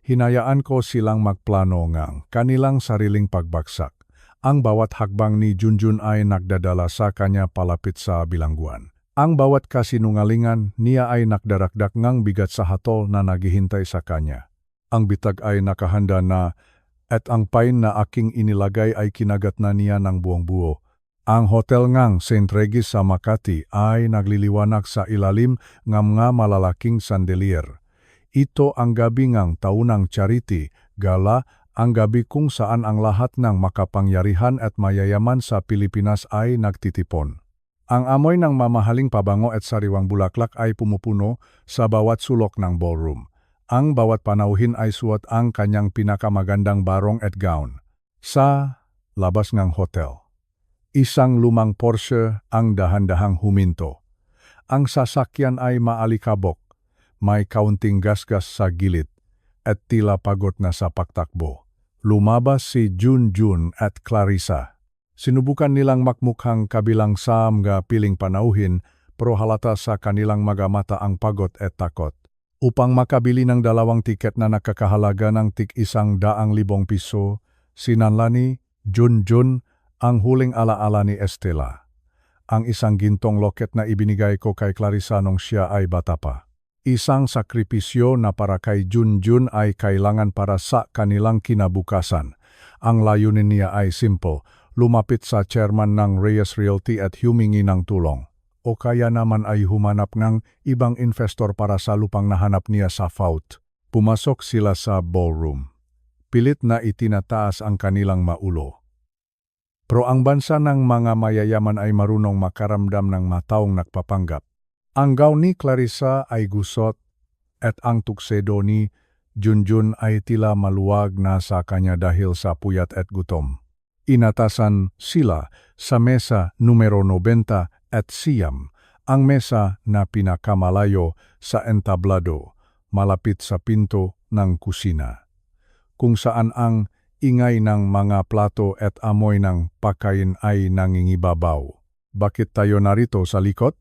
Hinayaan ko silang magplano ng kanilang sariling pagbagsak. Ang bawat hakbang ni Junjun ay nagdadala sa kanya palapit sa bilangguan. Ang bawat kasinungalingan niya ay nakdarakdak ngang bigat sa hatol na naghihintay sa kanya. Ang bitag ay nakahanda na at ang pain na aking inilagay ay kinagat na niya ng buong buo. Ang hotel ngang St. Regis sa Makati ay nagliliwanag sa ilalim ng mga malalaking sandelier. Ito ang gabi ngang taunang charity, gala, ang gabi kung saan ang lahat ng makapangyarihan at mayayaman sa Pilipinas ay nagtitipon. Ang amoy ng mamahaling pabango at sariwang bulaklak ay pumupuno sa bawat sulok ng ballroom. Ang bawat panauhin ay suot ang kanyang pinakamagandang barong at gown. Sa labas ng hotel, isang lumang Porsche ang dahan-dahang huminto. Ang sasakyan ay maalikabok, may kaunting gasgas sa gilid, at tila pagod na sa pagtakbo. Lumabas si Junjun at Clarissa. Sinubukan nilang makmukhang kabilang sa mga piling panauhin, pero halata sa kanilang mga mata ang pagod at takot. Upang makabili ng 2 tiket na nakakahalaga ng tig-100,000 piso, sinanlani Junjun ang huling alaala ni Estela. Ang isang gintong loket na ibinigay ko kay Clarissa nung siya ay bata pa. Isang sakripisyo na para kay Junjun ay kailangan para sa kanilang kinabukasan. Ang layunin niya ay simple, lumapit sa chairman ng Reyes Realty at humingi ng tulong. O kaya naman ay humanap ng ibang investor para sa lupang nahanap niya sa FAUT. Pumasok sila sa ballroom. Pilit na itinataas ang kanilang maulo. Pero ang bansa ng mga mayayaman ay marunong makaramdam ng mataong nagpapanggap. Ang gown ni Clarissa ay gusot at ang tuksedo ni Junjun ay tila maluwag na sa kanya dahil sa puyat at gutom. Inatasan sila sa mesa numero 90 at siyam, ang mesa na pinakamalayo sa entablado, malapit sa pinto ng kusina, kung saan ang ingay ng mga plato at amoy ng pagkain ay nangingibabaw. Bakit tayo narito sa likod?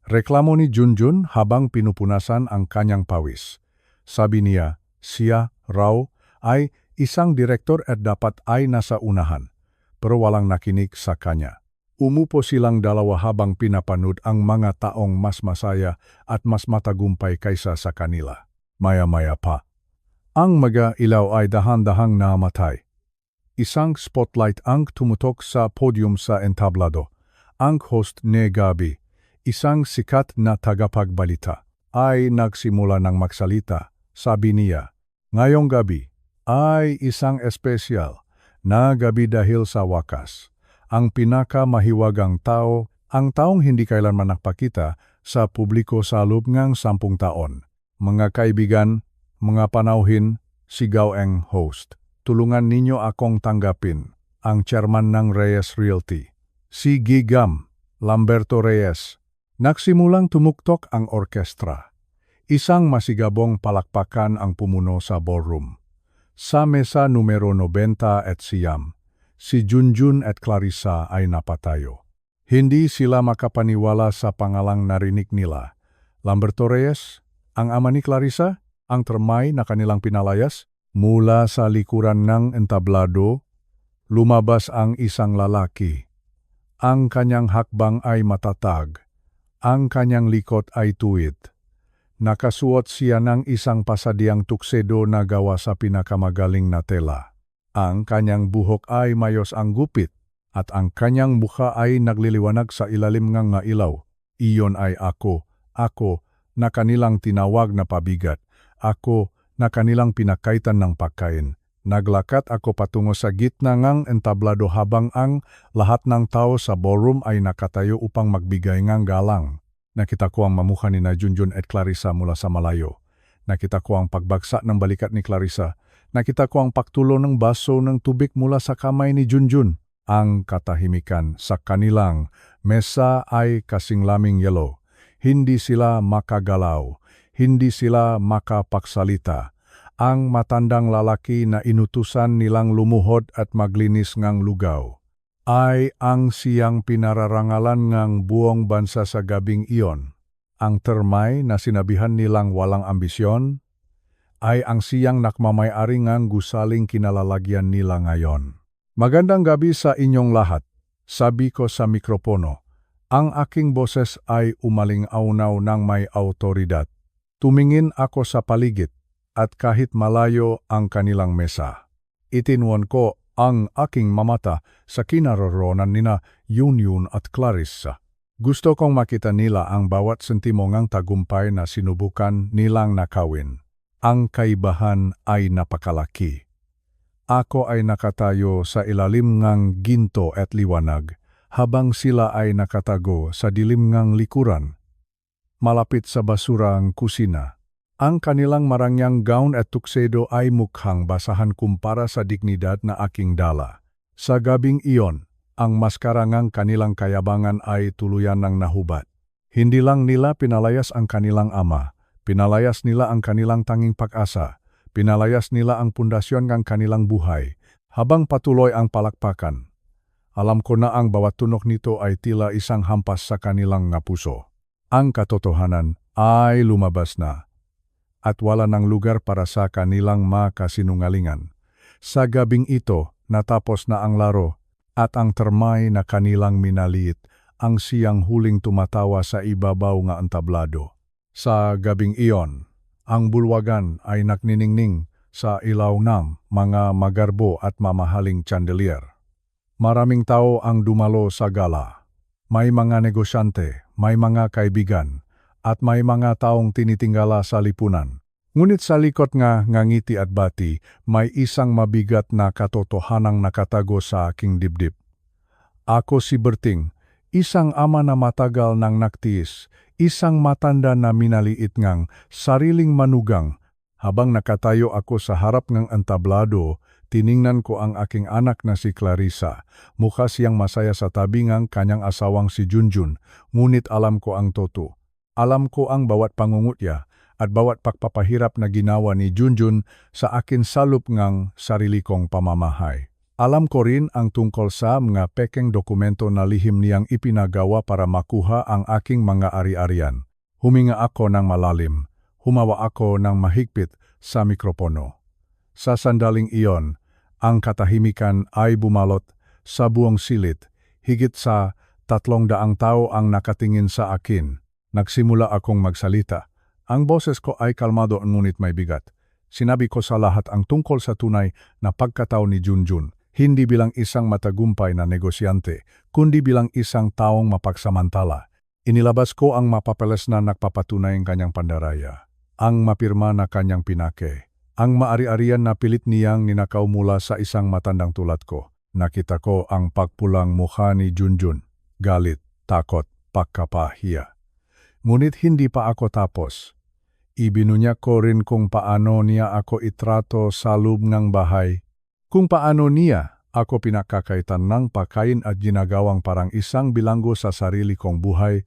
Reklamo ni Junjun habang pinupunasan ang kanyang pawis. Sabi niya, siya, raw, ay isang direktor at dapat ay nasa unahan, pero walang nakinig sa kanya. Umupo silang dalawa habang pinapanood ang mga taong mas masaya at mas matagumpay kaysa sa kanila. Maya-maya pa, ang mga ilaw ay dahan-dahang namatay. Isang spotlight ang tumutok sa podium sa entablado. Ang host ni gabi, isang sikat na tagapagbalita, ay nagsimula ng magsalita. Sabi niya, ngayong gabi ay isang espesyal na gabi dahil sa wakas. Ang pinakamahiwagang tao, ang taong hindi kailanman nakpakita sa publiko sa loob ng 10 taon. Mga kaibigan, mga panauhin, sigaw ang host. Tulungan ninyo akong tanggapin ang chairman ng Reyes Realty, si Gigam Lamberto Reyes. Nagsimulang tumuktok ang orkestra. Isang masigabong palakpakan ang pumuno sa ballroom. Sa mesa numero 90 at siyam, si Junjun at Clarissa ay napatayo. Hindi sila makapaniwala sa pangalang narinig nila. Lamberto Reyes, ang ama ni Clarissa, ang termay na kanilang pinalayas. Mula sa likuran ng entablado, lumabas ang isang lalaki. Ang kanyang hakbang ay matatag. Ang kanyang likod ay tuwid. Nakasuot siya ng isang pasadyang tuksedo na gawa sa pinakamagaling na tela. Ang kanyang buhok ay mayos ang gupit at ang kanyang mukha ay nagliliwanag sa ilalim ng mga ilaw. Iyon ay ako na kanilang tinawag na pabigat. Ako na kanilang pinakaitan ng pagkain. Naglakat ako patungo sa gitna ng entablado habang ang lahat ng tao sa ballroom ay nakatayo upang magbigay ng galang. Nakita ko ang mamukha ni Junjun at Clarissa mula sa malayo. Nakita ko ang pagbagsak ng balikat ni Clarissa. Nakita ko ang pagtulo ng baso ng tubig mula sa kamay ni Junjun. Ang katahimikan sa kanilang mesa ay kasing laming yelo. Hindi sila makagalaw. Hindi sila makapagsalita. ang matandang lalaki na inutusan nilang lumuhod at maglinis ngang lugaw. Ay ang siyang pinararangalan ngang buong bansa sa gabing iyon. Ang termay na sinabihan nilang walang ambisyon, ay ang siyang nakmamayari ngang gusaling kinalalagyan nila ngayon. Magandang gabi sa inyong lahat, sabi ko sa mikropono. Ang aking boses ay umaling-aunaw ng may autoridad. Tumingin ako sa paligid, at kahit malayo ang kanilang mesa, itinwon ko ang aking mamata sa kinaroroonan nina Yunyun at Clarissa. Gusto kong makita nila ang bawat sentimo ngang tagumpay na sinubukan nilang nakawin. Ang kaibahan ay napakalaki. Ako ay nakatayo sa ilalim ngang ginto at liwanag, habang sila ay nakatago sa dilim ngang likuran, malapit sa basurang kusina. Ang kanilang marangyang gown at tuksedo ay mukhang basahan kumpara sa dignidad na aking dala. Sa gabing iyon, ang maskarangang kanilang kayabangan ay tuluyan ng nahubat. Hindi lang nila pinalayas ang kanilang ama, pinalayas nila ang kanilang tanging pag-asa, pinalayas nila ang pundasyon ng kanilang buhay, habang patuloy ang palakpakan. Alam ko na ang bawat tunok nito ay tila isang hampas sa kanilang nga puso. Ang katotohanan ay lumabas na, at wala ng lugar para sa kanilang makasinungalingan. Sa gabing ito, natapos na ang laro, at ang termay na kanilang minaliit ang siyang huling tumatawa sa ibabaw nga entablado. Sa gabing iyon, ang bulwagan ay nakniningning sa ilaw ng mga magarbo at mamahaling chandelier. Maraming tao ang dumalo sa gala. May mga negosyante, may mga kaibigan, at may mga taong tinitingala sa lipunan. Ngunit sa likod nga ngiti at bati, may isang mabigat na katotohanang nakatago sa aking dibdib. Ako si Berting, isang ama na matagal nang naktiis, isang matanda na minaliit ngang sariling manugang. Habang nakatayo ako sa harap ng entablado, tiningnan ko ang aking anak na si Clarissa. Mukha siyang masaya sa tabi ng kanyang asawang si Junjun, ngunit alam ko ang totoo. Alam ko ang bawat pangungutya at bawat pagpapahirap na ginawa ni Junjun sa akin salup ngang sarili kong pamamahay. Alam ko rin ang tungkol sa mga pekeng dokumento na lihim niyang ipinagawa para makuha ang aking mga ari-arian. Huminga ako ng malalim. Humawa ako ng mahigpit sa mikropono. Sa sandaling iyon, ang katahimikan ay bumalot sa buong silid. Higit sa 300 tao ang nakatingin sa akin. Nagsimula akong magsalita. Ang boses ko ay kalmado ngunit may bigat. Sinabi ko sa lahat ang tungkol sa tunay na pagkatao ni Junjun, hindi bilang isang matagumpay na negosyante, kundi bilang isang taong mapagsamantala. Inilabas ko ang mapapeles na nagpapatunay ng kanyang pandaraya, ang mapirma na kanyang pinake, ang maari-arian na pilit niyang ninakaw mula sa isang matandang tulad ko. Nakita ko ang pagpulang mukha ni Junjun, galit, takot, pagkapahiya. Ngunit hindi pa ako tapos. Ibinunya ko rin kung paano niya ako itrato sa loob ng bahay, kung paano niya ako pinakakaitan ng pagkain at ginagawang parang isang bilanggo sa sarili kong buhay.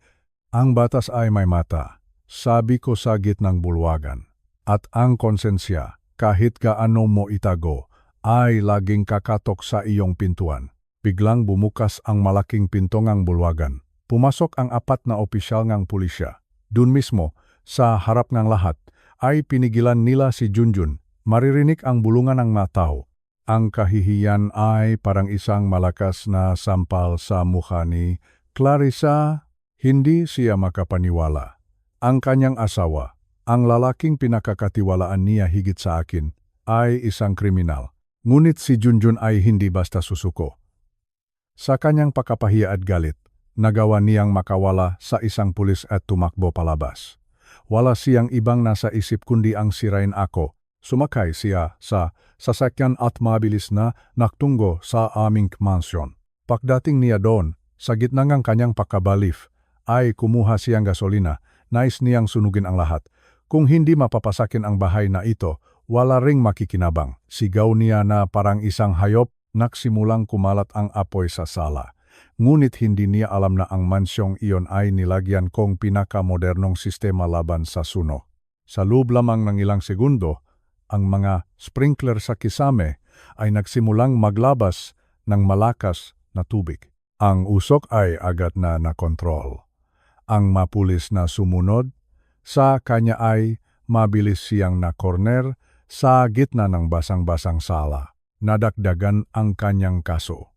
Ang batas ay may mata, sabi ko sa gitnang bulwagan. At ang konsensya, kahit gaano mo itago, ay laging kakatok sa iyong pintuan. Biglang bumukas ang malaking pinto ng bulwagan. Pumasok ang 4 na opisyal ng pulisya. Dun mismo, sa harap ng lahat, ay pinigilan nila si Junjun. Maririnig ang bulungan ng mga tao. Ang kahihiyan ay parang isang malakas na sampal sa mukha ni Clarissa. Hindi siya makapaniwala. Ang kanyang asawa, ang lalaking pinakakatiwalaan niya higit sa akin, ay isang kriminal. Ngunit si Junjun ay hindi basta susuko. Sa kanyang pagkapahiya at galit, nagawa niyang makawala sa isang pulis at tumakbo palabas. Wala siyang ibang nasa isip kundi ang sirain ako. Sumakay siya sa sasakyan at mabilis na naktungo sa aming mansyon. Pagdating niya doon, sa gitna ng kanyang pagkabalif, ay kumuha siyang gasolina. Nais niyang sunugin ang lahat. Kung hindi mapapasakin ang bahay na ito, wala ring makikinabang. Sigaw niya na parang isang hayop, nagsimulang kumalat ang apoy sa sala. Ngunit hindi niya alam na ang mansyong iyon ay nilagyan kong pinakamodernong sistema laban sa sunog. Sa loob lamang ng ilang segundo, ang mga sprinkler sa kisame ay nagsimulang maglabas ng malakas na tubig. Ang usok ay agad na nakontrol. Ang mapulis na sumunod sa kanya ay mabilis siyang na-corner sa gitna ng basang-basang sala. Nadagdagan ang kanyang kaso.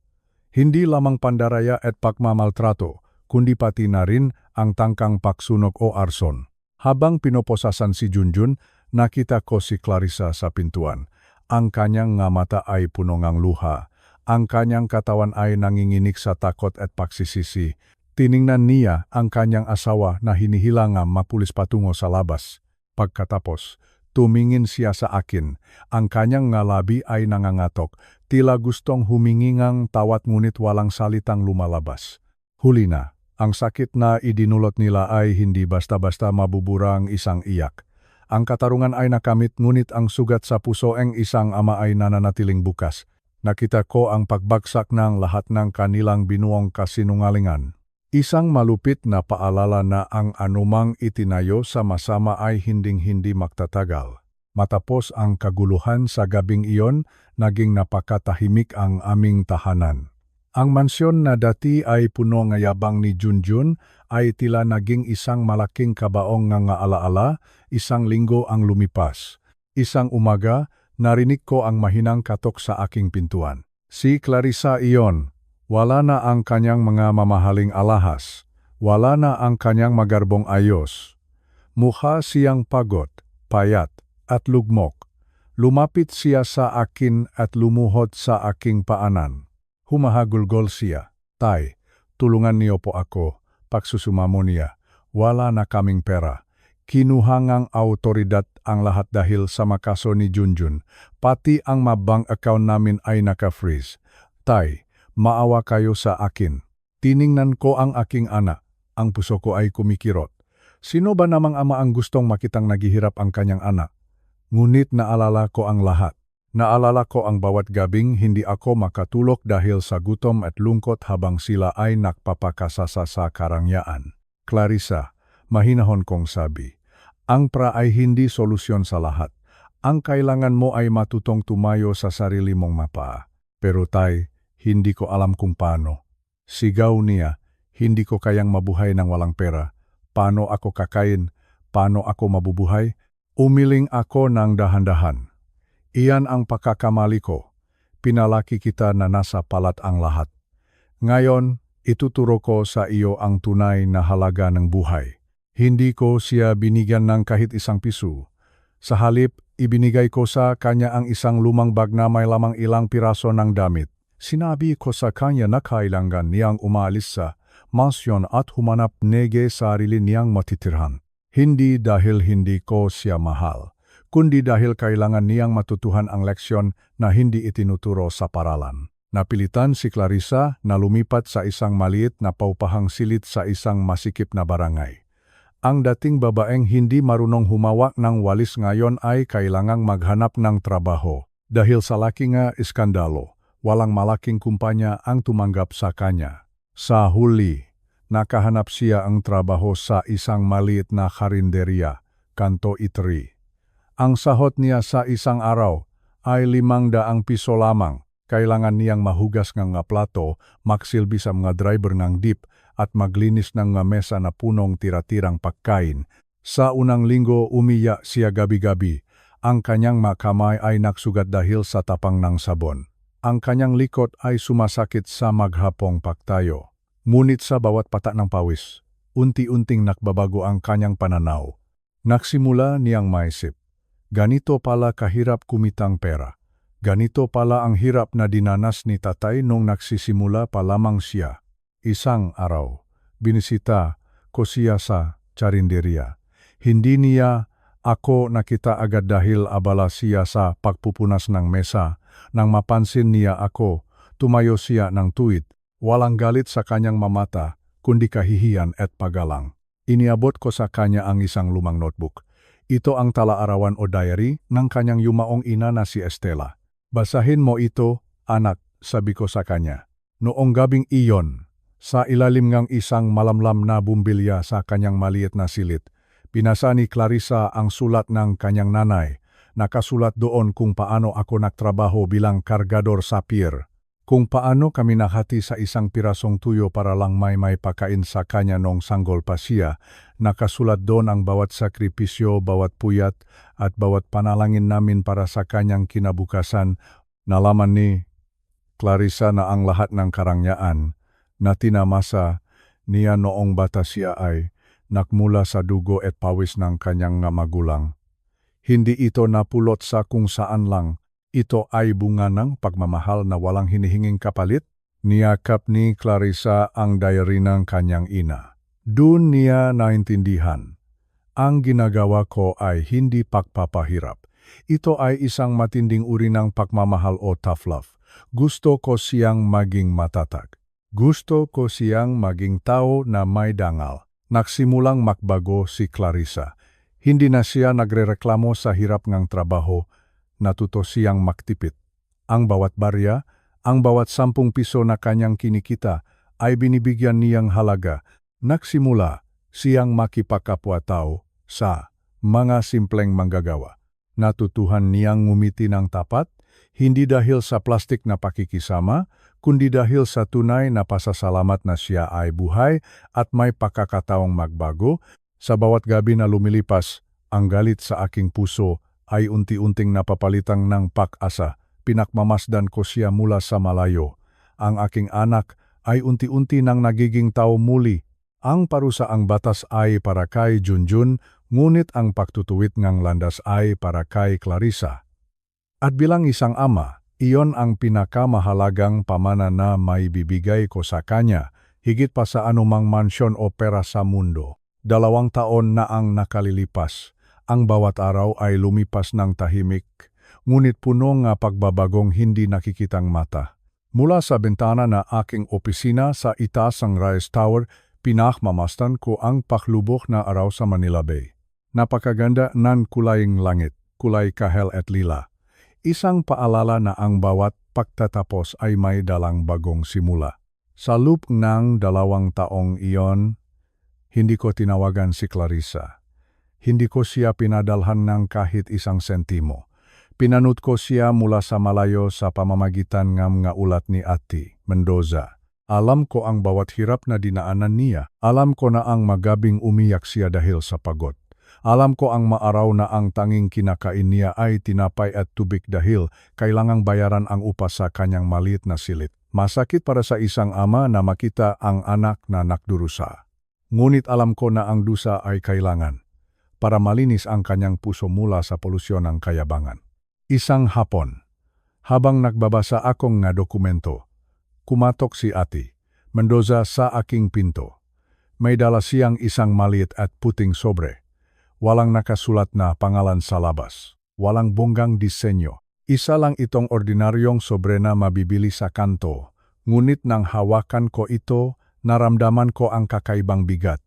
Hindi lamang pandaraya at pagmamaltrato, kundi pati na rin ang tangkang paksunog o arson. Habang pinoposasan si Junjun, nakita ko si Clarissa sa pintuan. Ang kanyang nga mata ay puno ng luha. Ang kanyang katawan ay nanginginig sa takot at pagsisisi. Tiningnan niya ang kanyang asawa na hinihilangang mapulis patungo sa labas. Pagkatapos, tumingin siya sa akin. Ang kanyang ngalabi ay nangangatok. Tila gustong humingi ng tawat ngunit walang salitang lumalabas. Huli na, ang sakit na idinulot nila ay hindi basta-basta mabubura ang isang iyak. Ang katarungan ay nakamit ngunit ang sugat sa puso ng isang ama ay nananatiling bukas. Nakita ko ang pagbagsak ng lahat ng kanilang binuong kasinungalingan. Isang malupit na paalala na ang anumang itinayo sama-sama ay hinding-hindi magtatagal. Matapos ang kaguluhan sa gabing iyon, naging napakatahimik ang aming tahanan. Ang mansyon na dati ay puno ng yabang ni Junjun ay tila naging isang malaking kabaong ng alaala. Isang linggo ang lumipas. Isang umaga, narinig ko ang mahinang katok sa aking pintuan. Si Clarissa iyon. Wala na ang kanyang mga mamahaling alahas. Wala na ang kanyang magarbong ayos. Mukha siyang pagod, payat, at lugmok. Lumapit siya sa akin at lumuhod sa aking paanan. Humahagulgol siya. Tay, tulungan niyo po ako. Pagsusumamo niya. Wala na kaming pera. Kinuhangang autoridad ang lahat dahil sa makaso ni Junjun. Pati ang bank account namin ay naka-freeze. Tay, maawa kayo sa akin. Tiningnan ko ang aking anak. Ang puso ko ay kumikirot. Sino ba namang ama ang gustong makitang naghihirap ang kanyang anak? Ngunit naalala ko ang lahat. Naalala ko ang bawat gabing hindi ako makatulog dahil sa gutom at lungkot habang sila ay nakpapakasasa sa karangyaan. Clarissa, mahinahon kong sabi. Ang pra ay hindi solusyon sa lahat. Ang kailangan mo ay matutong tumayo sa sarili mong mapa. Pero tay, hindi ko alam kung paano. Sigaw niya, hindi ko kayang mabuhay ng walang pera. Paano ako kakain? Paano ako mabubuhay? Umiling ako ng dahan-dahan. Iyan ang pagkakamali ko. Pinalaki kita na nasa palat ang lahat. Ngayon, ituturo ko sa iyo ang tunay na halaga ng buhay. Hindi ko siya binigyan ng kahit isang piso. Sa halip, ibinigay ko sa kanya ang isang lumang bag na may lamang ilang piraso ng damit. Sinabi ko sa kanya na kailangan niyang umalis sa mansyon at humanap nege sarili niyang matitirhan. Hindi dahil hindi ko siya mahal, kundi dahil kailangan niyang matutuhan ang leksyon na hindi itinuturo sa paralan. Napilitan si Clarissa na lumipat sa isang maliit na paupahang silid sa isang masikip na barangay. Ang dating babaeng hindi marunong humawak ng walis ngayon ay kailangang maghanap ng trabaho. Dahil sa laki nga iskandalo, walang malaking kumpanya ang tumanggap sa kanya. Sa huli, nakahanap siya ang trabaho sa isang maliit na karinderya, kanto itri. Ang sahot niya sa isang araw ay 500 piso lamang. Kailangan niyang mahugas ng plato, magsilbi sa mga driver ng jeep at maglinis ng mesa na punong tira-tirang pagkain. Sa unang linggo umiyak siya gabi-gabi. Ang kanyang makamay ay nagsugat dahil sa tapang ng sabon. Ang kanyang likod ay sumasakit sa maghapong pagtayo. Ngunit sa bawat patak ng pawis, unti-unting nakbabago ang kanyang pananaw. Nagsimula niyang maisip, ganito pala kahirap kumitang pera. Ganito pala ang hirap na dinanas ni tatay nung nagsisimula pa lamang siya. Isang araw, binisita ko siya sa karinderya. Hindi niya ako nakita agad dahil abala siya sa pagpupunas ng mesa. Nang mapansin niya ako, tumayo siya ng tuwid. Walang galit sa kanyang mamata, kundi kahihiyan at paggalang. Iniabot ko sa kanya ang isang lumang notebook. Ito ang tala-arawan o diary ng kanyang yumaong ina na si Estela. Basahin mo ito, anak, sabi ko sa kanya. Noong gabing iyon, sa ilalim ng isang malamlam na bumbilya sa kanyang maliit na silid, pinasa ni Clarissa ang sulat ng kanyang nanay Nakasulat doon kung paano ako nagtrabaho bilang kargador sa pier. Kung paano kami nakati sa isang pirasong tuyo para lang may pakain sa kanya nung sanggol pa siya. Nakasulat doon ang bawat sakripisyo, bawat puyat, at bawat panalangin namin para sa kanyang kinabukasan. Nalaman ni Clarissa na ang lahat ng karangyaan na tinamasa niya noong bata siya ay nakmula sa dugo at pawis ng kanyang magulang. Hindi ito napulot sa kung saan lang. Ito ay bunga ng pagmamahal na walang hinihinging kapalit. Niyakap ni Clarissa ang diary ng kanyang ina. Doon niya naintindihan. Ang ginagawa ko ay hindi pagpapahirap. Ito ay isang matinding uri ng pagmamahal o tough love. Gusto ko siyang maging matatag. Gusto ko siyang maging tao na may dangal. Nagsimulang makbago si Clarissa. Hindi na siya nagrereklamo sa hirap ng trabaho. Natuto siyang magtipid. Ang bawat barya, ang bawat 10 piso na kanyang kinikita ay binibigyan niyang halaga. Nagsimula siyang makipagkapwa-tao sa mga simpleng manggagawa. Natutuhan niyang ngumiti ng tapat, hindi dahil sa plastik na pakikisama, kundi dahil sa tunay na pasasalamat na siya ay buhay at may pagkakataong magbago. Sa bawat gabi na lumilipas, ang galit sa aking puso ay unti-unting napapalitang ng pag-asa. Pinakmamasdan ko siya mula sa malayo. Ang aking anak ay unti-unti nang nagiging tao muli. Ang parusa ang batas ay para kay Junjun, ngunit ang pagtutuwid ng landas ay para kay Clarissa. At bilang isang ama, iyon ang pinakamahalagang pamana na maibibigay ko sa kanya, higit pa sa anumang mansyon o pera sa mundo. 2 taon na ang nakalilipas. Ang bawat araw ay lumipas ng tahimik, ngunit puno ng pagbabagong hindi nakikitang mata. Mula sa bintana na aking opisina sa itaas ng Rise Tower, pinakmamasdan ko ang paklubok na araw sa Manila Bay. Napakaganda ng kulaying langit, kulay kahel at lila. Isang paalala na ang bawat pagtatapos ay may dalang bagong simula. Sa loob ng 2 taong iyon, hindi ko tinawagan si Clarissa. Hindi ko siya pinadalhan ng kahit 1 sentimo. Pinanut ko siya mula sa malayo sa pamamagitan ng mga ulat ni Ate Mendoza. Alam ko ang bawat hirap na dinaanan niya. Alam ko na ang magabing umiyak siya dahil sa pagod. Alam ko ang maaraw na ang tanging kinakain niya ay tinapay at tubig dahil kailangang bayaran ang upa sa kanyang maliit na silid. Masakit para sa isang ama na makita ang anak na nakdurusa. Ngunit alam ko na ang dusa ay kailangan para malinis ang kanyang puso mula sa polusyon ng kayabangan. Isang hapon, habang nagbabasa akong nga dokumento, kumatok si Ate Mendoza sa aking pinto. May dala siyang isang maliit at puting sobre. Walang nakasulat na pangalan sa labas. Walang bonggang disenyo. Isa lang itong ordinaryong sobre na mabibili sa kanto. Ngunit nang hawakan ko ito, naramdaman ko ang kakaibang bigat.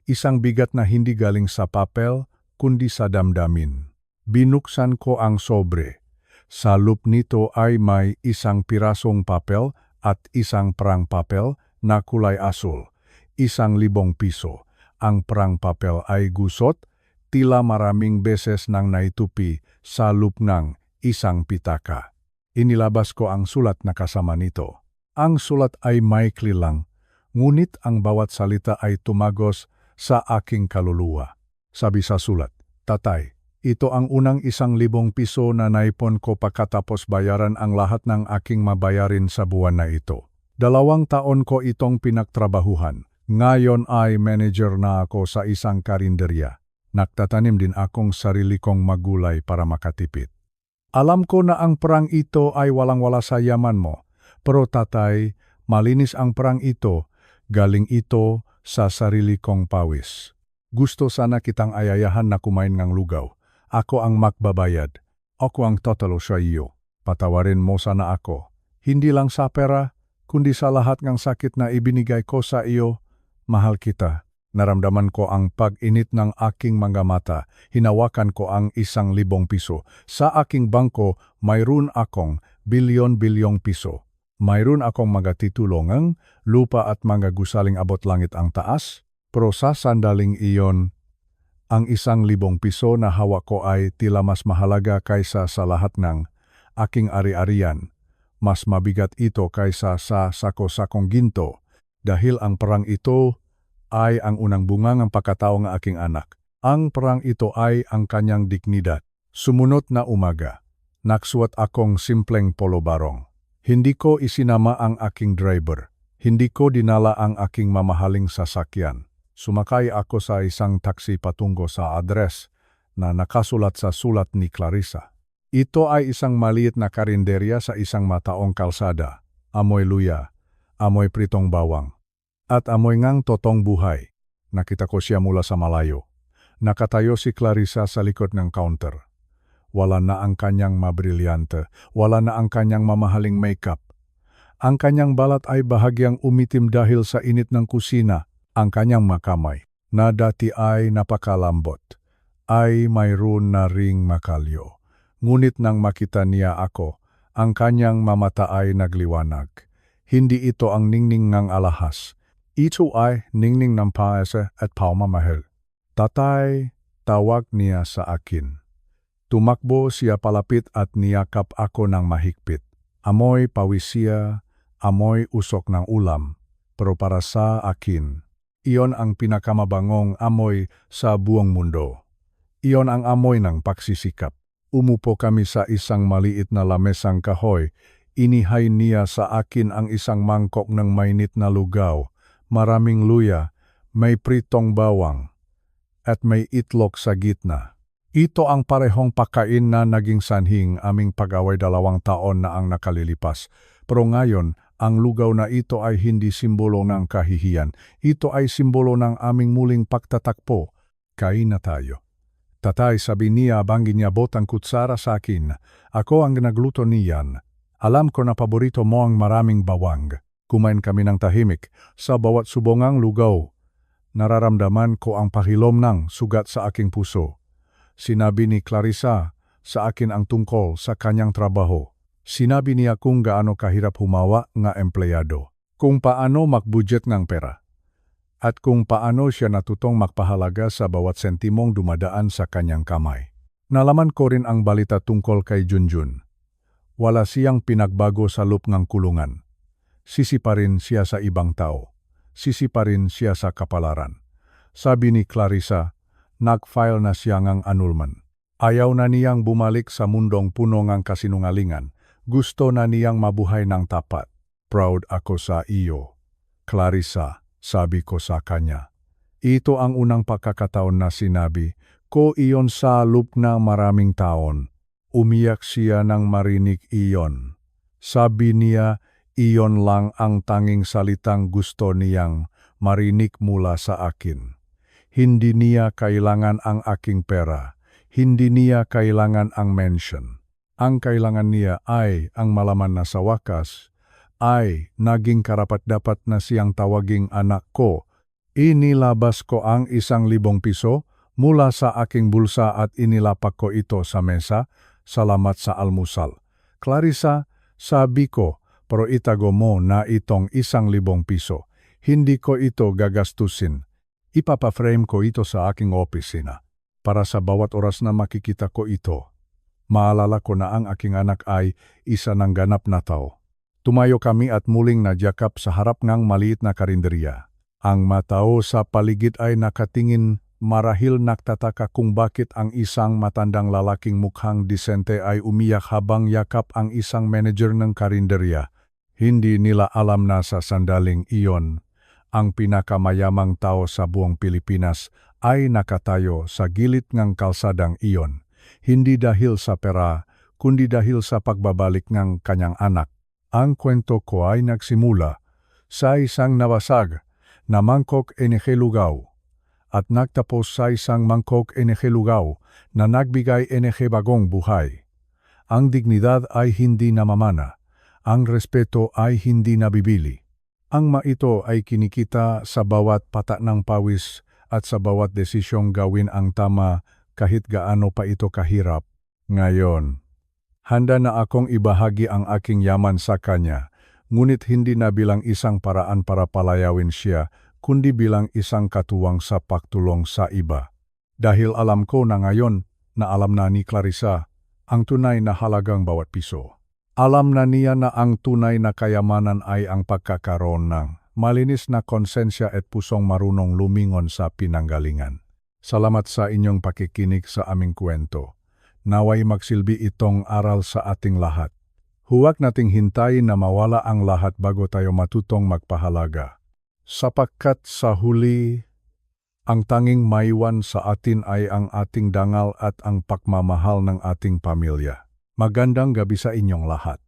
Isang bigat na hindi galing sa papel, kundi sa damdamin. Binuksan ko ang sobre. Sa loob nito ay may isang pirasong papel at isang perang papel na kulay asul. 1,000 piso. Ang perang papel ay gusot, tila maraming beses nang naitupi sa loob ng isang pitaka. Inilabas ko ang sulat na kasama nito. Ang sulat ay maikli lang, ngunit ang bawat salita ay tumagos sa aking kaluluwa. Sabi sa sulat, "Tatay, ito ang unang 1,000 piso na naipon ko pagkatapos bayaran ang lahat ng aking mabayarin sa buwan na ito. 2 taon ko itong pinagtrabahuhan. Ngayon ay manager na ako sa isang karinderya. Nagtatanim din akong sarili kong magulay para makatipid. Alam ko na ang perang ito ay walang-wala sa yaman mo. Pero tatay, malinis ang perang ito. Galing ito sa sarili kong pawis. Gusto sana kitang ayayahan na kumain ng lugaw. Ako ang magbabayad. Ako ang totalo sa iyo. Patawarin mo sana ako. Hindi lang sa pera, kundi sa lahat ng sakit na ibinigay ko sa iyo. Mahal kita." Naramdaman ko ang pag-init ng aking mga mata. Hinawakan ko ang 1,000 piso. Sa aking bangko, mayroon akong bilyon-bilyong piso. Mayroon akong mga titulungang, lupa at mga gusaling abot langit ang taas. Pero sa sandaling iyon, Ang 1,000 piso na hawak ko ay tila mas mahalaga kaysa sa lahat ng aking ari-arian. Mas mabigat ito kaysa sa sako-sakong ginto dahil ang perang ito ay ang unang bungang pagkatao ng aking anak. Ang perang ito ay ang kanyang dignidad. Sumunod na umaga, nagsuot akong simpleng polo barong. Hindi ko isinama ang aking driver. Hindi ko dinala ang aking mamahaling sasakyan. Sumakay ako sa isang taxi patungo sa address na nakasulat sa sulat ni Clarissa. Ito ay isang maliit na karinderya sa isang mataong kalsada. Amoy luya, amoy pritong bawang, at amoy ngang totong buhay. Nakita ko siya mula sa malayo. Nakatayo si Clarissa sa likod ng counter. Wala na ang kanyang mabrilyante, wala na ang kanyang mamahaling makeup. Ang kanyang balat ay bahagyang umitim dahil sa init ng kusina. Ang kanyang makamay, na dati ay napakalambot, ay mayroon na ring makalyo. Ngunit nang makita niya ako, ang kanyang mamata ay nagliwanag. Hindi ito ang ningning ng alahas. Ito ay ningning ng paesa at pagmamahal. Tatay, tawag niya sa akin. Tumakbo siya palapit at niyakap ako ng mahigpit. Amoy pawis siya, amoy usok ng ulam, pero para sa akin, iyon ang pinakamabangong amoy sa buong mundo. Iyon ang amoy ng pagsisikap. Umupo kami sa isang maliit na lamesang kahoy. Inihay niya sa akin ang isang mangkok ng mainit na lugaw, maraming luya, may pritong bawang, at may itlog sa gitna. Ito ang parehong pagkain na naging sanhing aming pag-away 2 taon na ang nakalilipas. Pero ngayon, ang lugaw na ito ay hindi simbolo ng kahihiyan. Ito ay simbolo ng aming muling pagtatakpo. Kain na tayo. Tatay, sabi niya, bangin niya botang kutsara sa akin. Ako ang nagluto niyan. Alam ko na paborito mo ang maraming bawang. Kumain kami ng tahimik. Sa bawat subongang lugaw, nararamdaman ko ang pahilom ng sugat sa aking puso. Sinabi ni Clarissa sa akin ang tungkol sa kanyang trabaho. Sinabi niya kung gaano kahirap humawa nga empleyado, kung paano makbudget ng pera, at kung paano siya natutong magpahalaga sa bawat sentimong dumadaan sa kanyang kamay. Nalaman ko rin ang balita tungkol kay Junjun. Wala siyang pinagbago sa loob ng kulungan. Sisi pa rin siya sa ibang tao. Sisi pa rin siya sa kapalaran. Sabi ni Clarissa, nag-file na siya ng annulment. Ayaw na niyang bumalik sa mundong puno ng kasinungalingan. Gusto na niyang mabuhay ng tapat. Proud ako sa iyo, Clarissa, sabi ko sa kanya. Ito ang unang pagkakataon na sinabi ko iyon sa loob na maraming taon. Umiyak siya nang marinig iyon. Sabi niya, iyon lang ang tanging salitang gusto niyang marinig mula sa akin. Hindi niya kailangan ang aking pera. Hindi niya kailangan ang mention. Ang kailangan niya ay ang malaman na sa wakas ay naging karapat-dapat na siyang tawaging anak ko. Inilabas ko ang 1,000 piso mula sa aking bulsa at inilapak ko ito sa mesa. Salamat sa almusal. Clarissa, sabi ko, pero itago mo na itong 1,000 piso. Hindi ko ito gagastusin. Ipapaframe ko ito sa aking opisina. Para sa bawat oras na makikita ko ito, maalala ko na ang aking anak ay isa ng ganap na tao. Tumayo kami at muling nagyakap sa harap ng maliit na karinderya. Ang matao sa paligid ay nakatingin, marahil nagtataka kung bakit ang isang matandang lalaking mukhang disente ay umiyak habang yakap ang isang manager ng karinderya. Hindi nila alam na sa sandaling iyon, ang pinakamayamang tao sa buong Pilipinas ay nakatayo sa gilid ng kalsadang iyon. Hindi dahil sa pera, kundi dahil sa pagbabalik ng kanyang anak. Ang kwento ko ay nagsimula sa isang nabasag na mangkok NG lugaw at nagtapos sa isang mangkok NG lugaw na nagbigay NG bagong buhay. Ang dignidad ay hindi namamana. Ang respeto ay hindi nabibili. Ang maito ay kinikita sa bawat patak ng pawis at sa bawat desisyong gawin ang tama kahit gaano pa ito kahirap. Ngayon, handa na akong ibahagi ang aking yaman sa kanya, ngunit hindi na bilang isang paraan para palayawin siya, kundi bilang isang katuwang sa pagtulong sa iba. Dahil alam ko na ngayon na alam na ni Clarissa ang tunay na halagang bawat piso. Alam na niya na ang tunay na kayamanan ay ang pagkakaroon ng malinis na konsensya at pusong marunong lumingon sa pinanggalingan. Salamat sa inyong pakikinig sa aming kwento. Naway magsilbi itong aral sa ating lahat. Huwag nating hintayin na mawala ang lahat bago tayo matutong magpahalaga. Sapagkat sa huli, ang tanging maiwan sa atin ay ang ating dangal at ang pagmamahal ng ating pamilya. Magandang gabi sa inyong lahat.